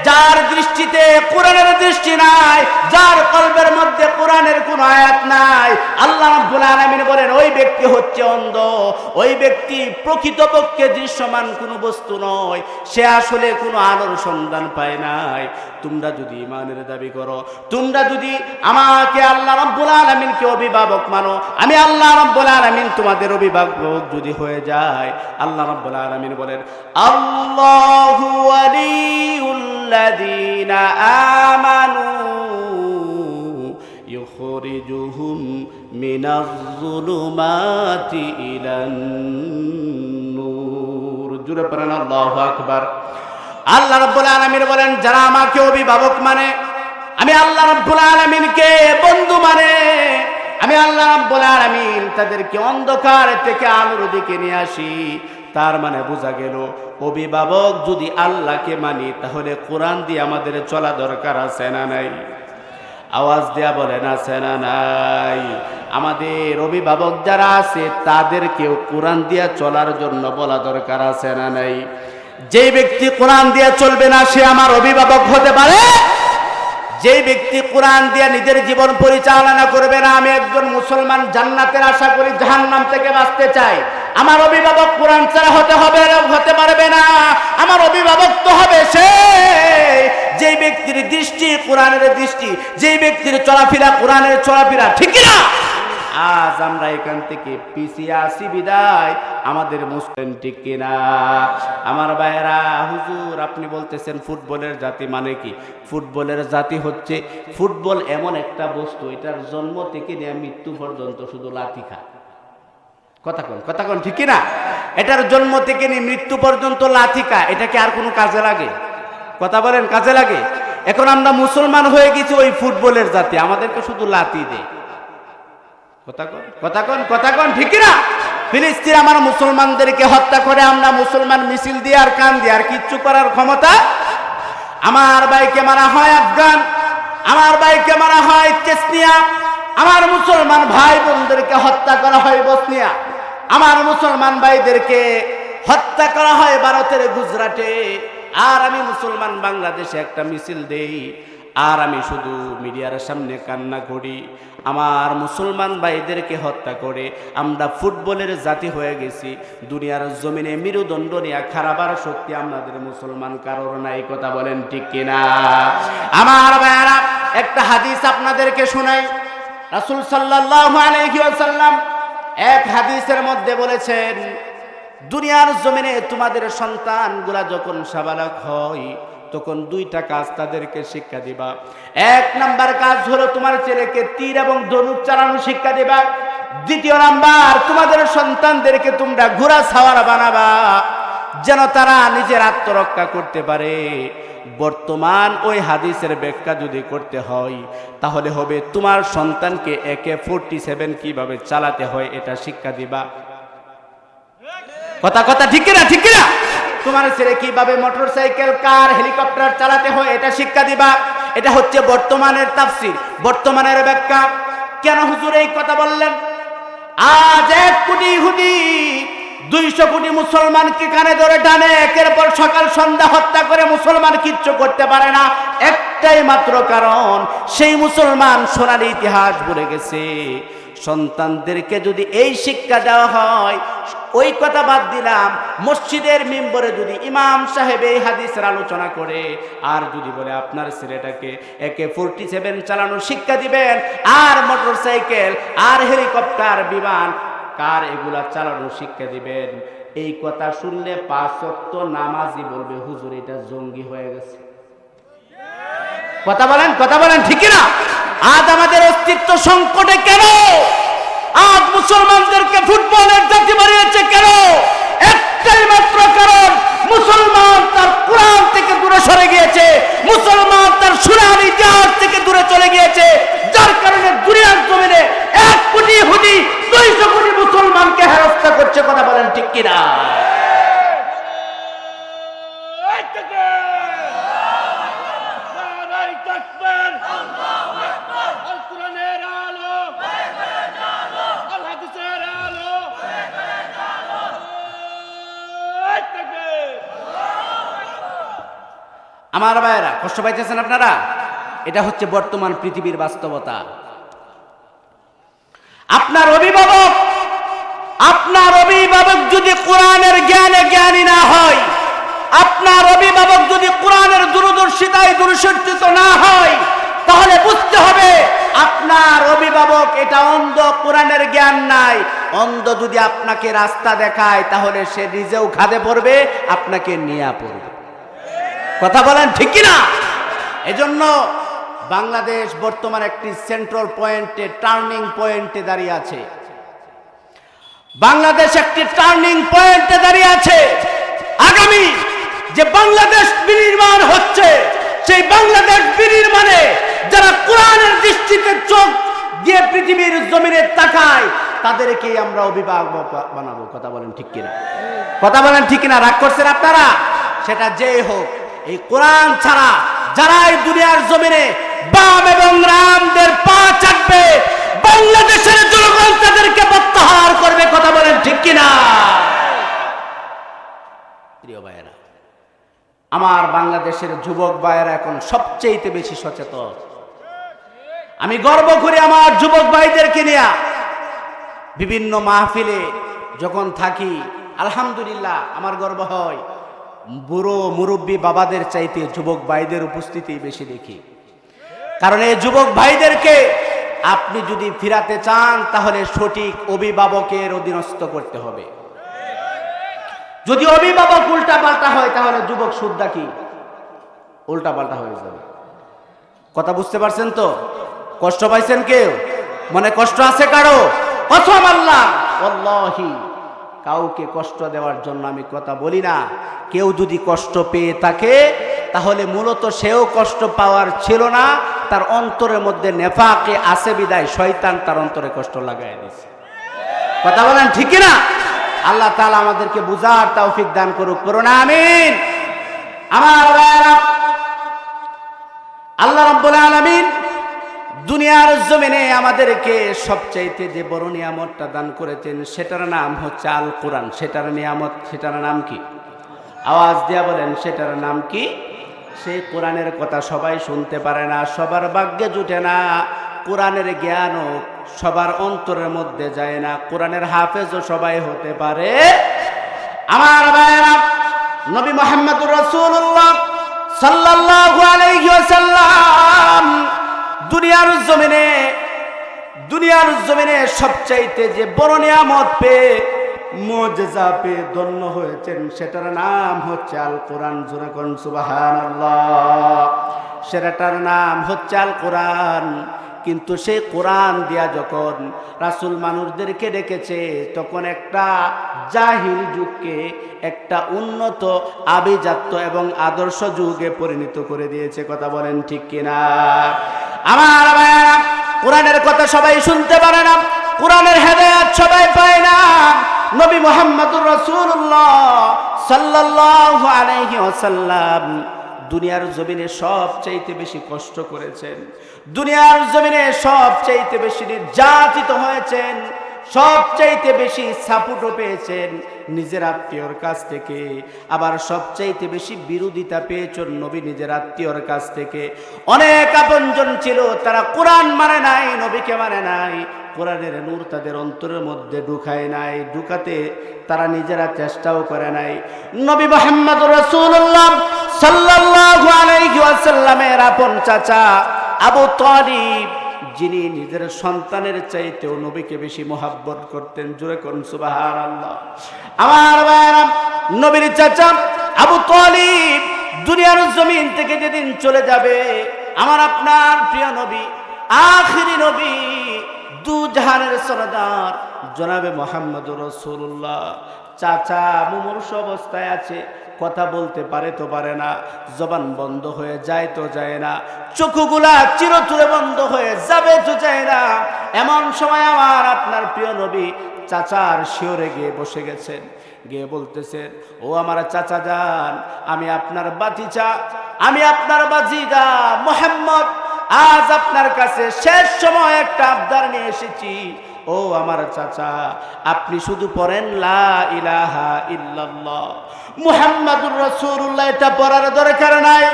যার দৃষ্টিতে কোরআনের দৃষ্টি নাই, যার কলবের মধ্যে কোরআনের কোনো আয়াত নাই, আল্লাহ রাব্বুল আলামিন বলেন ওই ব্যক্তি হচ্ছে অন্ধ। ওই ব্যক্তি প্রকৃতপক্ষে দৃশ্যমান কোনো বস্তু নয়, সে আসলে কোনো আলোর সন্ধান পায় নাই। তোমরা যদি ঈমানের দাবি করো, তোমরা যদি আমাকে আল্লাহ রাব্বুল আলামিনকে অভিভাবক মানো, আমি আল্লাহ রাব্বুল আলামিন তোমাদের অভিভাবক যদি হয়ে যায়, আল্লাহ রাব্বুল আলামিন বলেন, আল্লাহু ওয়ালিউল্লাযীনা আমানু ইউখরিজুহুম মিনাজ-যুলুমাতি ইলান-নূর। জোরে পড়েন আল্লাহু আকবার। আল্লাহ রাব্বুল আলামিন বলেন, যারা আমাকে অভিভাবক মানে, আমি আল্লাহ রাব্বুল আলামিনকে বন্ধু মানে, আমি আল্লাহ রাব্বুল আলামিন তাদেরকে অন্ধকার থেকে আলোর দিকে নিয়ে আসি। তার মানে বোঝা গেল অভিভাবক যদি আল্লাহকে মানি তাহলে কোরআন দিয়ে আমাদের চলা দরকার আছে না নাই? আওয়াজ দেয়া বলেন আছে না নাই? আমাদের অভিভাবক যারা আছে তাদেরকেও কোরআন দিয়া চলার জন্য বলা দরকার আছে না নাই? যে ব্যক্তি কোরআন দিয়ে চলবে না সে আমার অভিভাবক হতে পারে? যে ব্যক্তি কোরআন দিয়ে নিজের জীবন পরিচালনা করবে না, আমি একজন মুসলমান জান্নাতের আশা করি, জাহান্নাম থেকে বাঁচতে চাই, আমার অভিভাবক কোরআন ছাড়া হতে পারবে না। আমার ব্যক্তির দৃষ্টি কোরআনের দৃষ্টি, যে ব্যক্তির চলাফেরা কোরআনের চলাফেরা, ঠিক না? আজ আমরা এখান থেকে পিছিয়ে আসি বিদায় আমাদের মুসলিম, ঠিক কিনা? আমার ভাইয়েরা, হুজুর আপনি বলতেছেন ফুটবলের জাতি, মানে কি? ফুটবলের জাতি হচ্ছে, ফুটবল এমন একটা বস্তু, এটার জন্ম থেকে নিয়ে মৃত্যু পর্যন্ত শুধু লাথি খায়। কথা কোন ঠিক কিনা? এটার জন্ম থেকে নিয়ে মৃত্যু পর্যন্ত লাথি খায়, এটা কি আর কোনো কাজে লাগে? কথা বলেন, কাজে লাগে? এখন আমরা মুসলমান হয়ে গেছি ওই ফুটবলের জাতি, আমাদেরকে শুধু লাথি দেয়। কথা কোন ঠিক না? ফিলিস্তিন আমার মুসলমানদেরকে হত্যা করে, আমরা মুসলমান মিছিল দিয়ে আর কান দিয়ে আর কিচ্ছু করার ক্ষমতা? আমার ভাইকে মারা হয় আফগান, আমার ভাইকে মারা হয় চেচনিয়া, আমার মুসলমান ভাই বোনদেরকে হত্যা করা হয় বসনিয়া, আমার মুসলমান ভাইদেরকে হত্যা করা হয় ভারতের গুজরাটে, আর আমি মুসলমান বাংলাদেশে একটা মিছিল দেই, আর আমি শুধু মিডিয়ার সামনে কান্না করি। আমার মুসলমান ভাইদেরকে হত্যা করে আমরা ফুটবলের জাতি হয়ে গেছি। দুনিয়ার জমিনে মেরুদণ্ড নিয়ে খারাবার শক্তি আমাদের মুসলমান কারোর নাই। কথা বলেন ঠিক কিনা? আমার ভাইয়ারা, একটা হাদিস আপনাদেরকে শোনাই। রাসূল সাল্লাল্লাহু আলাইহি ওয়াসাল্লাম এক হাদিসের মধ্যে বলেছেন, দুনিয়ার জমিনে তোমাদের সন্তানগুলা যখন সাবালক হয় তখন দুইটা কাজ তাদেরকে শিক্ষা দিবা। এক নাম্বার কাজ হলো তোমার ছেলেকে তীর এবং ধনুক চালানো শিক্ষা দিবা। দ্বিতীয় নাম্বার, তোমাদের সন্তানদেরকে তোমরা ঘোড়া সাওয়ার বানাবা, যেন তারা নিজের আত্মরক্ষা করতে পারে। বর্তমান ওই হাদিসের ব্যাখ্যা যদি করতে হয় তাহলে হবে তোমার সন্তানকে AK-47 কিভাবে চালাতে হয় এটা শিক্ষা দিবা। কথা ঠিক কিনা? ঠিক কিনা? তোমার ছেলে কিভাবে মোটরসাইকেল, কার, হেলিকপ্টার চালাতে হয় এটা শিক্ষা দিবা। এটা হচ্ছে বর্তমানের তাফসীর, বর্তমানের ব্যাখ্যা। কেন হুজুর এই কথা বললেন? আজ 1 কোটি ইহুদি 200 কোটি মুসলমানকে কানে ধরে টানে, একের পর সকাল সন্ধ্যা হত্যা করে, মুসলমান কিচ্ছু করতে পারে না। একটাই মাত্র কারণ, সেই মুসলমান সোনার ইতিহাস ভুলে গেছে। সন্তানদেরকে যদি এই শিক্ষা দেওয়া হয়, ওই কথা বাদ দিলাম, মসজিদের মিম্বরে যদি ইমাম সাহেব এই হাদিসের আলোচনা করে আর যদি বলে আপনার ছেলেটাকে AK-47 চালানোর শিক্ষা দিবেন, আর মোটরসাইকেল আর হেলিকপ্টার, বিমান, কার এগুলা চালানোর শিক্ষা দিবেন, এই কথা শুনলে 5 ওয়াক্ত নামাজি বলবে হুজুর এটা জঙ্গি হয়ে গেছে। কথা বলেন ঠিক না? আজ আমাদের অস্তিত্ব সংকটে কেন? আজ মুসলমানদেরকে ফুটবলের জাতি বানিয়েছে কেন? একটাই মাত্র কারণ, মুসলমান তার কোরআন থেকে দূরে সরে গিয়েছে, মুসলমান তার সোনার ইতিহাস থেকে দূরে চলে গিয়েছে, যার কারণে দুনিয়ার জমিনে 1 কোটি ইহুদি 200 কোটি মুসলমানকে হেনস্থা করছে। কথা বলেন ঠিক কিনা? আমার ভাইয়েরা, কষ্ট পাইতেছেন আপনারা? এটা হচ্ছে বর্তমান পৃথিবীর বাস্তবতা। আপনার অভিভাবক যদি কোরআনের জ্ঞানী না হয়, আপনার অভিভাবক যদি কোরআনের দূরদর্শিতায় দূরদর্শিত না হয়, তাহলে বুঝতে হবে আপনার অভিভাবক এটা অন্ধ, কোরআনের জ্ঞান নাই। অন্ধ যদি আপনাকে রাস্তা দেখায় তাহলে সে নিজেও খাদে পড়বে, আপনাকে নিয়ে পড়বে। কথা বলেন ঠিক কিনা? এজন্য বাংলাদেশ বর্তমানে একটি সেন্ট্রাল পয়েন্টে, টার্নিং পয়েন্টে দাঁড়িয়ে আছে। বাংলাদেশ একটি টার্নিং পয়েন্টে দাঁড়িয়ে আছে। আগামী যে বাংলাদেশ বিনির্মাণ হচ্ছে, সেই বাংলাদেশ বিনির্মাণে যারা কোরআনের দৃষ্টিতে চোখ দিয়ে পৃথিবীর জমিনে তাকায়, তাদেরকেই আমরা অভিভাবক বানাবো। কথা বলেন ঠিক কিনা? কথা বলেন ঠিক কিনা? রাগ করছেন আপনারা? সেটা যেই হোক, এই কোরআন ছাড়া যারা এই দুনিয়ার জমিনে বাম এবং রামদের পা চাটবে, বাংলাদেশের জনগণ তাদেরকে প্রত্যাহার করবে। কথা বলেন ঠিক কিনা? প্রিয় ভাইয়েরা, আমার বাংলাদেশের যুবক ভাইয়েরা এখন সবচেয়ে বেশি সচেতন। আমি গর্ব করি আমার যুবক ভাইদেরকে নিয়ে। বিভিন্ন মাহফিলে যখন থাকি, আলহামদুলিল্লাহ আমার গর্ব হয়। বুড়ো মুরব্বী বাবাদের চাইতে যুবক ভাইদের উপস্থিতি বেশি দেখি। কারণ এই যুবক ভাইদেরকে আপনি যদি ফিরাতে চান তাহলে সঠিক অভিভাবকের অধীনস্থ করতে হবে। যদি অভিভাবক উল্টা পাল্টা হয় তাহলে যুবক সুদ্ধা কি উল্টা পাল্টা হয়ে যাবে। কথা বুঝতে পারছেন তো? কষ্ট পাইছেন কেউ? মনে কষ্ট আছে কারো? কসম আল্লাহ, ওয়াল্লাহি কাউকে কষ্ট দেওয়ার জন্য আমি কথা বলি না। কেউ যদি কষ্ট পেয়ে থাকে তাহলে মূলত সেও কষ্ট পাওয়ার ছিল না, তার অন্তরের মধ্যে নেফাকে আছে বিদায় শয়তান তার অন্তরে কষ্ট লাগাই দিয়েছে। কথা বলেন ঠিক না? আল্লাহ তাআলা আমাদেরকে বুঝার তৌফিক দান করুক, করুন আমিন। আমার ভাইরা, আল্লাহ রাব্বুল আলামিন দুনিয়ার জমিনে আমাদেরকে সবচাইতে যে বড় নিয়ামতটা দান করেছেন সেটার নাম হচ্ছে আল কোরআন। সেটার নিয়ামত, সেটার নাম কি? আওয়াজ দিয়া বলেন, সেটার নাম কি? সেই কোরআনের কথা সবাই শুনতে পারে না, সবার ভাগ্যে জুটে না। কোরআনের জ্ঞানও সবার অন্তরের মধ্যে যায় না। কোরআনের হাফেজও সবাই হতে পারে। আমার ভাইরা, নবী মুহাম্মদুর রাসূলুল্লাহ সাল্লাল্লাহু আলাইহি ওয়াসাল্লাম দুনিয়ার জমিনে সবচাইতে যে বড় নিয়ামত পেয়ে মুজিজা পেয়ে ধন্য হয়েছেন সেটার নাম হচ্ছে আল কোরআন। জোরে কোন সুবহানাল্লাহ। সেটার নাম হচ্ছে আল কোরআন। কিন্তু সেই কোরআন দিয়া যখন রাসূল মানুষদেরকে ডেকেছে তখন একটা জাহিল যুগকে একটা উন্নত আভিজাত্য এবং আদর্শ যুগে পরিণত করে দিয়েছে। কথা বলেন ঠিক কিনা? আমার ভাইরা, কোরআনের কথা সবাই শুনতে পারে না, কোরআনের হেদায়েত সবাই পায় না। নবী মুহাম্মদুর রাসূলুল্লাহ সাল্লাল্লাহু আলাইহি ওয়াসাল্লাম দুনিয়ার জমিনে সবচাইতে বেশি কষ্ট করেছেন, দুনিয়ার জমিনে সবচাইতে বেশি নির্যাতিত হয়েছেন, সবচাইতে বেশি সাপোর্টও পেয়েছেন নিজের আত্মীয়র কাছ থেকে, আবার সবচাইতে বেশি বিরোধিতা পেয়েছেন নবী নিজের আত্মীয়র কাছ থেকে। অনেক আপনজন ছিল, তারা কোরআন মানে নাই, নবীকে মানে নাই, কোরআনের নূর তাদের অন্তরের মধ্যে ঢুকায় নাই, ঢুকাতে তারা নিজেরা চেষ্টাও করে নাই। নবী মুহাম্মদুর রাসূলুল্লাহ সাল্লাল্লাহু আলাইহি ওয়াসাল্লামের আপন চাচা আবু তালিব, যিনি নিজের সন্তানের চাইতেও নবীকে বেশি মহব্বত করতেন। জোরে কোন সুবহানাল্লাহ। আমার ভাইরা, নবীর চাচা আবু তালিব দুনিয়ার জমিন থেকে যেদিন চলে যাবে, আমার আপনার প্রিয় নবী, আখিরি নবী, দু জাহানের সরদার জনাবে মুহাম্মদুর রাসূলুল্লাহ চাচা মুমূর্ষু অবস্থায় আছে, কথা বলতে পারে তো পারে না, জবান বন্ধ হয়ে যায় তো যায় না, চোখগুলা চিরতরে বন্ধ হয়ে যাবে তো যায় না। এমন সময় আমার আপনার প্রিয় নবী চাচার শিওরে গিয়ে বসে গেছেন, গিয়ে বলতেছেন, ও আমার চাচা যান, আমি আপনার বাতিজা, আমি আপনার বাজিদা মুহাম্মদ, আজ আপনার কাছে শেষ সময় একটা আবদার নিয়ে এসেছি। ও আমার চাচা, আপনি শুধু পড়েন লা ইলাহা ইল্লাল্লাহ মুহাম্মাদুর রাসূলুল্লাহ, এটা পড়ার দরকার নাই।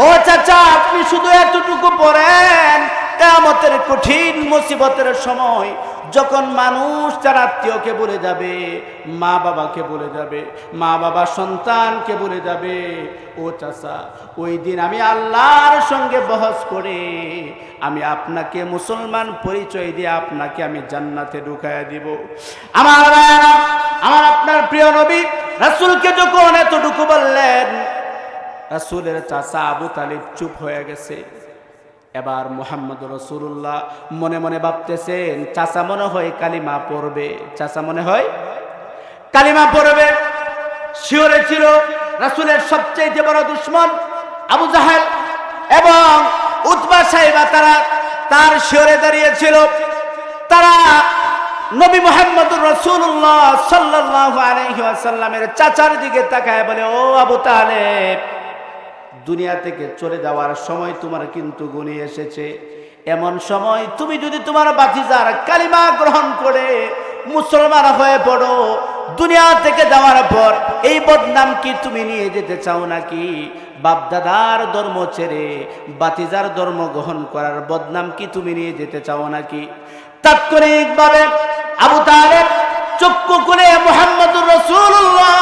ও চাচা, আপনি শুধু এতটুকু পড়েন, কিয়ামতের কঠিন মুসিবতের সময় যখন মানুষ তার আত্মীয়কে বলে যাবে, মা বাবাকে বলে যাবে, মা বাবা সন্তানকে বলে যাবে, ও চাচা, ওই দিন আমি আল্লাহর সঙ্গে বহস করে আমি আপনাকে মুসলমান পরিচয় দিয়ে আপনাকে আমি জান্নাতে ঢুকাইয়া দিব। আমার ভাইরা, আমার আপনার প্রিয় নবী রাসূলকে যখন এতটুকু বললেন, রাসূলের চাচা আবু তালিব চুপ হয়ে গেছে। এবার মুহাম্মদুর রাসূলুল্লাহ মনে মনে ভাবতেছেন, চাচা মনে হয় কালিমা পড়বে, চাচা মনে হয় কালিমা পড়বে। শিওরে ছিল রাসূলের সবচেয়ে বড় দুশমন আবু জাহেল এবং উতবা সাইবা, তারা তার শিওরে দাঁড়িয়েছিল। তারা নবী মুহাম্মদুর রাসূলুল্লাহ সাল্লাল্লাহু আলাইহি ওয়াসাল্লামের চাচার দিকে তাকায় বলে, ও আবু তালেব, দুনিয়া থেকে চলে যাওয়ার সময় তোমার কিন্তু ঘনিয়ে এসেছে। এমন সময় তুমি যদি তোমার বাতিজার কালিমা গ্রহণ করে মুসলমান হয়ে পড়ো, দুনিয়া থেকে যাওয়ার পর এই বদনাম কি তুমি নিয়ে যেতে চাও নাকি? বাপদাদার ধর্ম ছেড়ে বাতিজার ধর্ম গ্রহণ করার বদনাম কি তুমি নিয়ে যেতে চাও নাকি? তাৎক্ষণিকভাবে আবু তালেব চক্ষু খুলে মুহাম্মদুর রাসূলুল্লাহ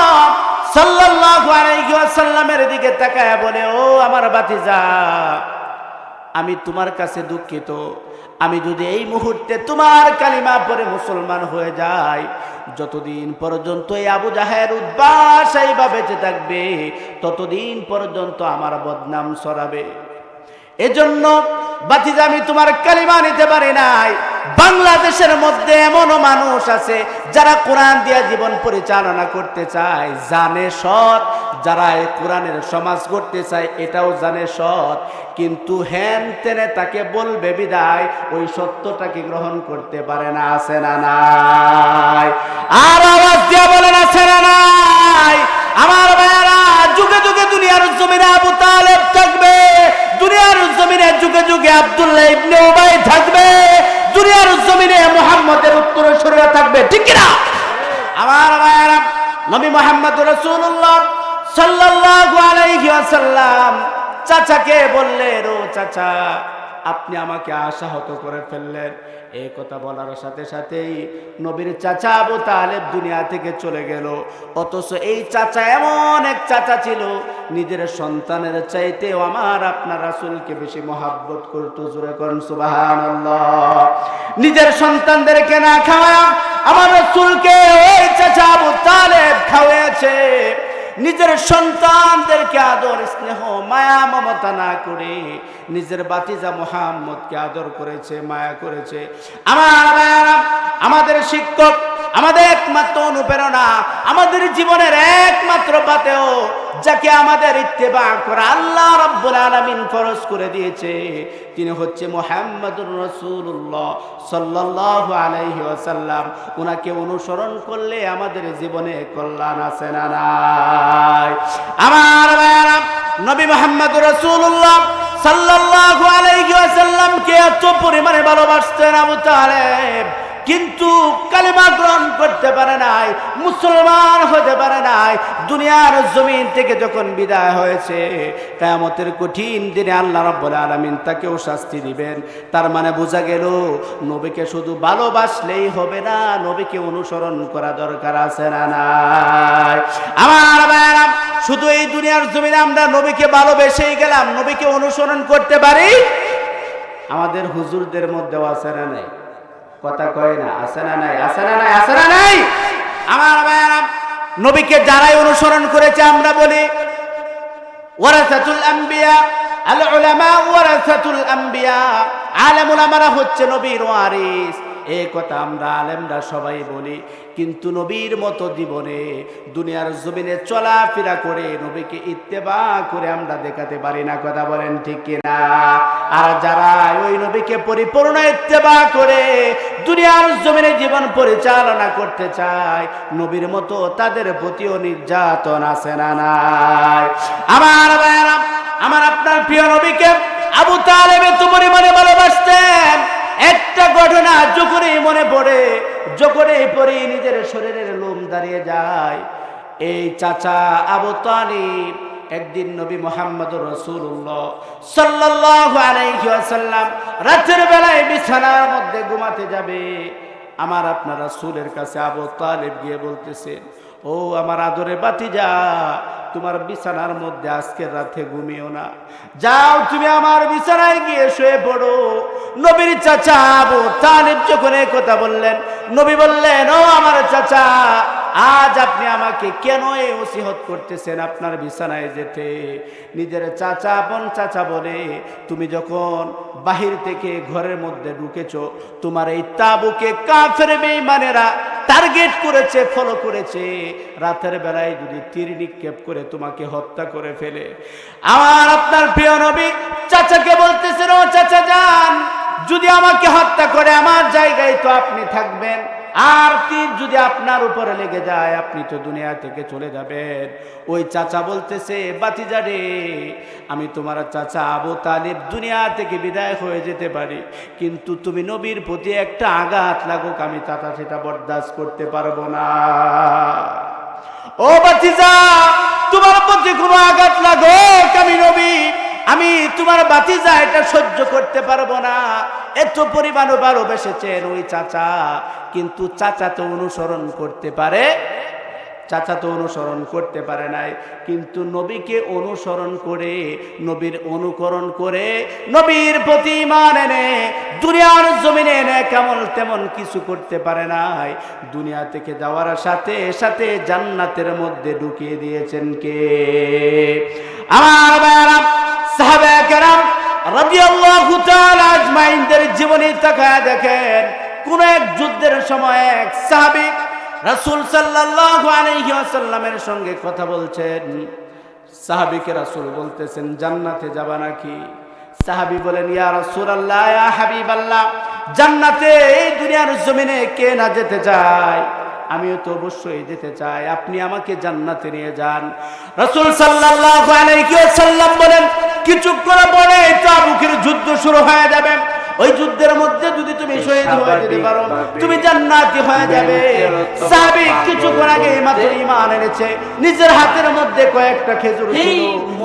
সাল্লাল্লাহু আলাইহি ওয়াসাল্লামের দিকে তাকায় বলে, ও আমার ভাতিজা, আমি তোমার কাছে দুঃখিত, আমি যদি এই মুহূর্তে তোমার কালিমা পড়ে মুসলমান হয়ে যাই, যতদিন পর্যন্ত এই আবু জাহেল উতবা সাইবা বেঁচে থাকবে ততদিন পর্যন্ত আমার বদনাম ছড়াবে। এজন্য ভাতিজা, আমি তোমার কালিমা নিতে পারি নাই। বাংলাদেশের মধ্যে এমনও মানুষ আছে যারা কোরআন দিয়ে জীবন পরিচালনা করতে চায়, জানে সৎ, যারা এই কোরআনের সমাজ করতে চায় এটাও জানে সৎ, কিন্তু হ্যান তেনে তাকে বলবে বিদায় ওই সত্যটাকে গ্রহণ করতে পারে না। আছে না নাই? আর আওয়াজ দিয়ে বলেন আছে না নাই? আমার ভাইয়েরা, যুগে যুগে দুনিয়ার জমিনে আবু তালেব থাকবে, দুনিয়ার জমিনে যুগে যুগে আব্দুল্লাহ ইবনে উবাই থাকবে, দুনিয়ার জমিনে মুহাম্মদের উত্তরসূরিরা থাকবে, ঠিক কি না? আমার ভাইয়েরা, নবী মুহাম্মদ রাসূলুল্লাহ সাল্লাল্লাহু আলাইহি ওয়াসাল্লাম চাচাকে বললেন, ও চাচা, আপনি আমাকে আশাহত করে ফেললেন। এই কথা বলার সাথে সাথেই নবীর চাচা আবু তালেব দুনিয়া থেকে চলে গেল। অথচ এই চাচা এমন এক চাচা ছিল, নিজের সন্তানের চাইতেও আমার আপনার রাসূলকে বেশি মহাব্বত করত। জোরে করেন সুবহানাল্লাহ। নিজের সন্তানদেরকে না খাওয়া আমার রাসূলকে ওই চাচা আবু তালেব খাওয়াছে। নিজের সন্তানদেরকে আদর স্নেহ মায়া মমতা না করে নিজের ভাতিজা মুহাম্মদকে আদর করেছে, মায়া করেছে। আমাদের শিক্ষক, আমাদের একমাত্র অনুপ্রেরণা, আমাদের জীবনের একমাত্র বাতেও যাকে আমাদের ইত্তেবা করা আল্লাহ রাব্বুল আলামিন ফরজ করে দিয়েছে, তিনি হচ্ছে মুহাম্মদুর রাসূলুল্লাহ সাল্লাল্লাহু আলাইহি ওয়াসাল্লাম। উনাকে অনুসরণ করলে আমাদের জীবনে কল্যাণ আছে না নাই? আমার ভাইরা, নবী মুহাম্মদুর রাসূলুল্লাহ সাল্লাল্লাহু আলাইহি ওয়াসাল্লামকে এত পরিমাণে ভালোবাসতেন আবু তালেব, কিন্তু কালিমা গ্রহণ করতে পারে নাই, মুসলমান হতে পারে নাই। দুনিয়ার জমিন থেকে যখন বিদায় হয়েছে, কিয়ামতের কঠিন দিনে আল্লাহ রাব্বুল আলামিন তাকেও শাস্তি দিবেন। তার মানে বোঝা গেল, নবীকে শুধু ভালোবাসলেই হবে না, নবীকে অনুসরণ করা দরকার আছে না নাই? আমার ভাইরা, শুধু এই দুনিয়ার জমিনে আমরা নবীকে ভালোবেসেই গেলাম, নবীকে অনুসরণ করতে পারি? আমাদের হুজুরদের মধ্যেও আছে না নাই? কথা কয় না? আছে না নাই? আছে না নাই? আছে না নাই? আমার ভাইরা, নবীকে যারাই অনুসরণ করেছে আমরা বলি ওয়ারাসাতুল আম্বিয়া, আল উলামা ওয়ারাসাতুল আম্বিয়া, আলেম উলামারা হচ্ছে নবীর ওয়ারিস। এই কথা আমরা আলেমরা সবাই বলি, কিন্তু নবীর মতো জীবনে দুনিয়ার জমিনে চলাফেরা করে নবীকে ইত্তেবা করে আমরা দেখাতে পারি না। কথা বলেন ঠিক কিনা? আর যারা ওই নবীকে পরিপূর্ণ ইত্তেবা করে দুনিয়ার জমিনে জীবন পরিচালনা করতে চায়, নবীর মতো তাদের প্রতিও নির্যাতন আছে না নাই? আমার ভাইরা, আমার আপনার প্রিয় নবীকে আবু তালেব এত পরিমাণে ভালোবাসতেন, একটা ঘটনা যখনই মনে পড়ে, যখনই পড়ি নিজের শরীরের লোম দাঁড়িয়ে যায়। এই চাচা আবু তালিব একদিন নবী মুহাম্মদুর রাসূলুল্লাহ সাল্লাল্লাহু আলাইহি ওয়াসাল্লাম রাতের বেলায় বিছানার মধ্যে ঘুমাতে যাবে। আমার আপনার রাসূলের কাছে আবু তালিব গিয়ে বলতেছেন, ও আমার আদরে ভাতিজা, তোমার বিছানার মধ্যে আজকের রাতে ঘুমিও না, যাও তুমি আমার বিছানায় গিয়ে শুয়ে পড়ো। নবীর চাচা আবু তালিব যখন এই কথা বললেন, নবী বললেন, ও আমার চাচা, আজ আপনি আমাকে কেন এই ওসিয়ত করতেছেন আপনার বিছানায় যেতে? নিজের চাচা আপন চাচা বলে, তুমি যখন বাহির থেকে ঘরের মধ্যে ঢুকেছো, তোমার এই তাবুকে কাফের বেঈমানেরা টার্গেট করেছে, ফলো করেছে। রাতের বেলায় যদি তীর নিক্ষেপ করে তোমাকে হত্যা করে ফেলে। আমার আপনার প্রিয় নবী চাচাকে বলতেছেন, ও চাচা যান, যদি আমাকে হত্যা করে আমার জায়গায় তো আপনি থাকবেন, আর তীর যদি আপনার উপরে লেগে যায় আপনি তো দুনিয়া থেকে চলে যাবেন। ওই চাচা বলতেছে, ভাতিজা রে, আমি তোমার চাচা আবু তালিব দুনিয়া থেকে বিদায় হয়ে যেতে পারি, কিন্তু তুমি নবীর প্রতি একটা আঘাত লাগুক আমি চাচা সেটা বরদাস্ত করতে পারবো না। ও ভাতিজা, তোমার প্রতি কোনো আঘাত লাগুক, আমি নবী, আমি তোমার ভাতিজা এটা সহ্য করতে পারবো না। এত পরিমাণও ভালোবেসেছেন ওই চাচা, কিন্তু চাচা তো অনুসরণ করতে পারে চাচা তো অনুসরণ করতে পারে নাই, কিন্তু নবীকে অনুসরণ করে, নবীর অনুকরণ করে, নবীর প্রতি ঈমান এনে দুনিয়ার জমিনে এনে কেমন তেমন কিছু করতে পারে নাই। দুনিয়া থেকে যাওয়ার সাথে সাথে জান্নাতের মধ্যে ঢুকিয়ে দিয়েছেন কে? আমার ভাইরা সাহাবায়ে কেরাম রাদিয়াল্লাহু তাআলা আজমাইনদের জীবনী তাকায় দেখেন, কোন এক যুদ্ধের সময় এক সাহাবী রাসূল সাল্লাল্লাহু আলাইহি ওয়াসাল্লামের সঙ্গে কথা বলছেন। সাহাবীকে রাসূল বলতেছেন, জান্নাতে যাবা নাকি? সাহাবী বলেন, ইয়া রাসূলুল্লাহ, ইয়া হাবিবাল্লাহ, জান্নাতে এই দুনিয়ার জমিনে কে না যেতে চায়? আমিও তো অবশ্যই যেতে চাই, আপনি আমাকে জান্নাতে নিয়ে যান। রাসূল সাল্লাল্লাহু আলাইহি ওয়াসাল্লাম বলেন, কিছুক্ষণ পরে তাবুকের যুদ্ধ শুরু হয়ে যাবে। ওই যুদ্ধের মধ্যে যদি তুমি শহীদ হয়ে যেতে পারো, তুমি জান্নাতি হয়ে যাবে। সাহাবী কিছুক্ষণ আগে মাত্র ঈমান এনেছে, নিজের হাতের মধ্যে কয়েকটা খেজুর ছিল,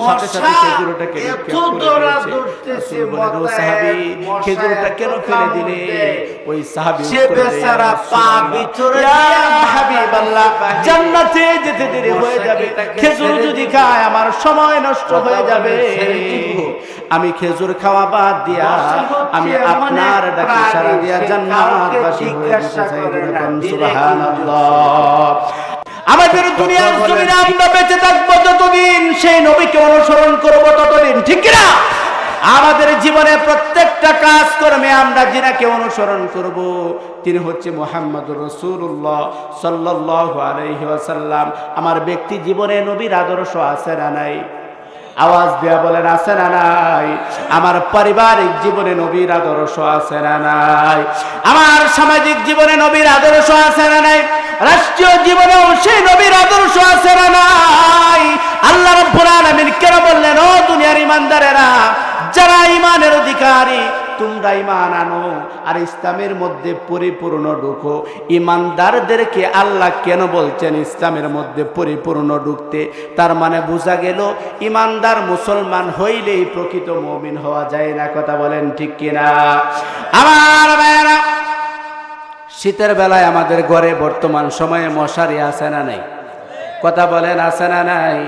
সাথে সাথে খেজুরটাকে খেজুরটা কেন ফেলে দিলে? ওই সাহাবী সে বেচারা পা ভিতরে, হাবিবাল্লাহ, জান্নাতে যেতে দেরি হয়ে যাবে, খেজুর যদি খায় আমার সময় নষ্ট হয়ে যাবে। আমি খেজুর খাওয়া বাদ দিয়া আমি আপনার ডাকে সাড়া দিয়া জান্নাতবাসী হয়ে যেতে চাই। সুবহানাল্লাহ। আমাদের দুনিয়ার জমিনে আমরা বেঁচে থাকবো যতদিন, সেই নবীকে অনুসরণ করব ততদিন, ঠিক না? আমাদের জীবনে প্রত্যেকটা কাজ কর্মে আমরা যিনাকে অনুসরণ করব তিনি হচ্ছে মুহাম্মদুর রাসূলুল্লাহ সাল্লাল্লাহু আলাইহি ওয়াসাল্লাম। আমার ব্যক্তি জীবনে নবীর আদর্শ আছে না নাই? আওয়াজ দিয়া বলেন, আছে না নাই? আমার পারিবারিক জীবনে নবীর আদর্শ আছে না নাই? আমার সামাজিক জীবনে নবীর আদর্শ আছে না নাই? রাষ্ট্রীয় জীবনেও সেই নবীর আদর্শ আছে না নাই? আল্লাহ রাব্বুল আলামিন কেন বললেন, ও দুনিয়ার ঈমানদারেরা, যারা ঈমানের অধিকারী তোমরা ঈমান আনো আর ইসলামের মধ্যে পরিপূর্ণ ঢুকো। ঈমানদারদেরকে আল্লাহ কেন বলছেন ইসলামের মধ্যে পরিপূর্ণ ঢুকতে? তার মানে বোঝা গেল ঈমানদার মুসলমান হইলেই প্রকৃত মুমিন হওয়া যায় না। কথা বলেন ঠিক কিনা? আমার ভাইরা, শীতের বেলায় আমাদের ঘরে বর্তমান সময়ে মশারি আছে না নাই? কথা বলেন, আছে না নাই?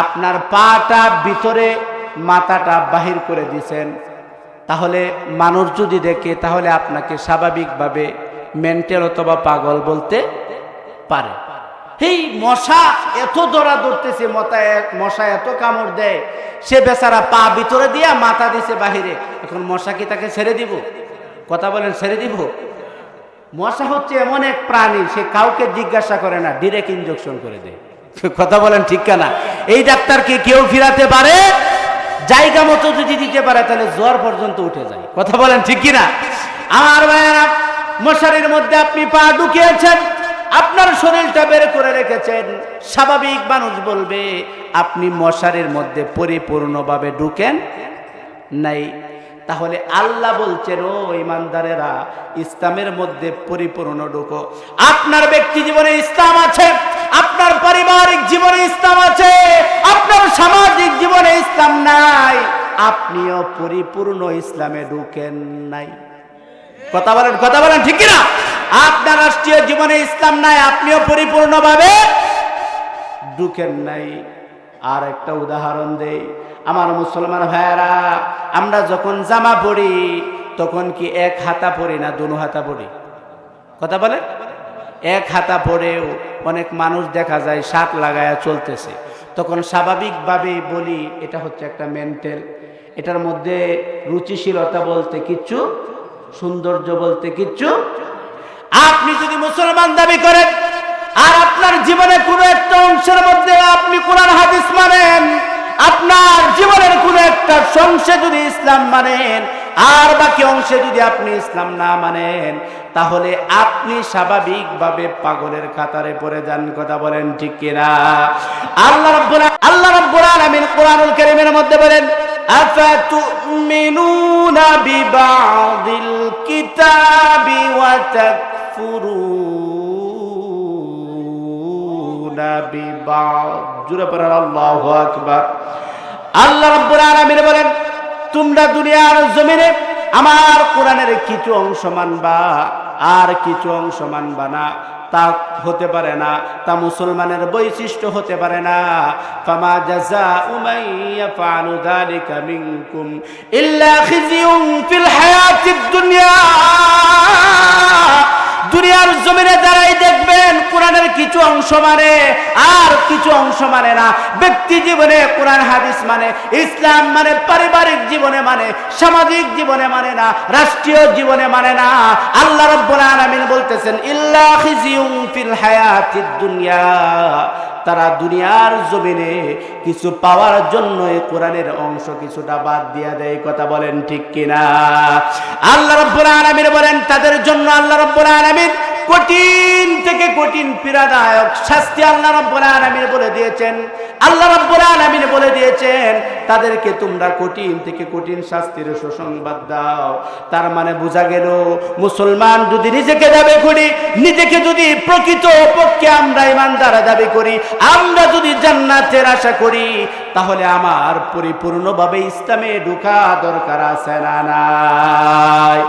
আপনার পাটা ভিতরে, মাথাটা বাহির করে দিয়েছেন, তাহলে মানুষ যদি দেখে তাহলে আপনাকে স্বাভাবিকভাবে মেন্টাল অথবা পাগল বলতে পারে। এই মশা এত দৌড়া দৌড়তেছে, মশা এত কামড় দেয়, সে বেচারা পা ভিতরে দিয়া মাথা দিছে বাহিরে। এখন মশা কি তাকে ছেড়ে দিব? কথা বলেন, ছেড়ে দিব? মশা হচ্ছে এমন এক প্রাণী, সে কাউকে জিজ্ঞাসা করে না, ডিরেক্ট ইনজেকশন করে দেয়। কথা বলেন ঠিক না? এই ডাক্তারকে কেউ ফিরাতে পারে? জায়গা মতো যদি দিতে পারে তাহলে জ্বর পর্যন্ত উঠে যায়। কথা বলেন ঠিক কিনা? আমার ভাইয়েরা, মশারির মধ্যে আপনি পা ঢুকিয়েছেন, আপনার শরীরটা বের করে রেখেছেন, স্বাভাবিক মানুষ বলবে আপনি মশারির মধ্যে পরিপূর্ণভাবে ঢুকেন নাই। তাহলে আল্লাহ বলছেন, ও ঈমানদারেরা, ইসলামের মধ্যে পরিপূর্ণ ঢুকো। আপনার ব্যক্তি জীবনে ইসলাম আছে, আপনার পারিবারিক জীবনে ইসলাম আছে, আপনার সামাজিক জীবনে ইসলাম নাই, আপনিও পরিপূর্ণ ইসলামে ঢুকেন নাই। কথা বলেন, কথা বলেন ঠিক না? আপনার রাষ্ট্রীয় জীবনে ইসলাম নাই, আপনিও পরিপূর্ণভাবে ঢুকেন নাই। আর একটা উদাহরণ দেই, আমার মুসলমান ভাইয়েরা, আমরা যখন জামা পরি তখন কি এক হাতা পরি না দুনো হাতা পরি? কথা বলে, এক হাতা পরেও অনেক মানুষ দেখা যায় শার্ট লাগায়া চলতেছে, তখন স্বাভাবিকভাবে বলি এটা হচ্ছে একটা মেন্টাল, এটার মধ্যে রুচিশীলতা বলতে কিচ্ছু, সৌন্দর্য বলতে কিচ্ছু। আপনি যদি মুসলমান দাবি করেন আর আপনার জীবনে কোনো একটা অংশের মধ্যে আপনি কোরআন হাদিস মানেন, আপনার জীবনের কোনো একটা অংশে যদি ইসলাম মানেন আর বাকি অংশে যদি আপনি ইসলাম না মানেন, তাহলে আপনি স্বাভাবিকভাবে পাগলের কাতারে পড়ে যান। কথা বলেন ঠিক কিনা? আল্লাহ রাব্বুল আলামিন কোরআনুল কারীমের মধ্যে বলেন, আফাতুমিনুনা বিবাদিল কিতাবি ওয়া তাকফুরুনা বিবাদ। জোরে পড়েন আল্লাহু আকবার। আল্লাহ রাব্বুল আলামিন বলেন, তোমরা দুনিয়ার জমিনে আমার কোরআনের কিছু অংশ মানবা আর কিছু অংশ মানবা না। তা হতে পারে না, তা মুসলমানের বৈশিষ্ট্য হতে পারে না। ফামা জাযাউ মান ইয়াফআলু যালিকা মিনকুম ইল্লা খিজিয়ুন ফিল হায়াতিদ দুনিয়া। দুনিয়ার জমিনে যারাই দেখবেন কোরআনের কিছু অংশ মানে আর কিছু অংশ মানে না, ব্যক্তি জীবনে কোরআন হাদিস মানে, ইসলাম মানে, পারিবারিক জীবনে মানে, সামাজিক জীবনে মানে না, রাষ্ট্রীয় জীবনে মানে না, আল্লাহ রাব্বুল আলামিন বলতেছেন ইল্লা খিজিয়ুন ফিল হায়াতিদ দুনিয়া। তারা দুনিয়ার জমিনে কিছু পাওয়ার জন্য এই কোরআনের অংশ কিছুটা বাদ দিয়ে দেয়। কথা বলেন ঠিক কিনা? আল্লাহ রাব্বুল আলামিন বলেন তাদের জন্য আল্লাহ রাব্বুল আলামিন কঠিন থেকে কঠিন পীড়াদায়ক শাস্তি আল্লাহ রাব্বুল আলামিন বলে দিয়েছেন। আল্লাহ রাব্বুল আলামিন বলে দিয়েছেন তাদেরকে তোমরা কঠিন থেকে কঠিন শাস্তির সুসংবাদ দাও। তার মানে বোঝা গেল মুসলমান যদি নিজেকে দাবি করি, নিজেকে যদি প্রকৃত পক্ষে আমরা ঈমানদার দাবি করি, আমরা যদি জান্নাতের আশা করি, তাহলে আমার পরিপূর্ণভাবে ইসলামে ঢোকা দরকার আছে না নাই?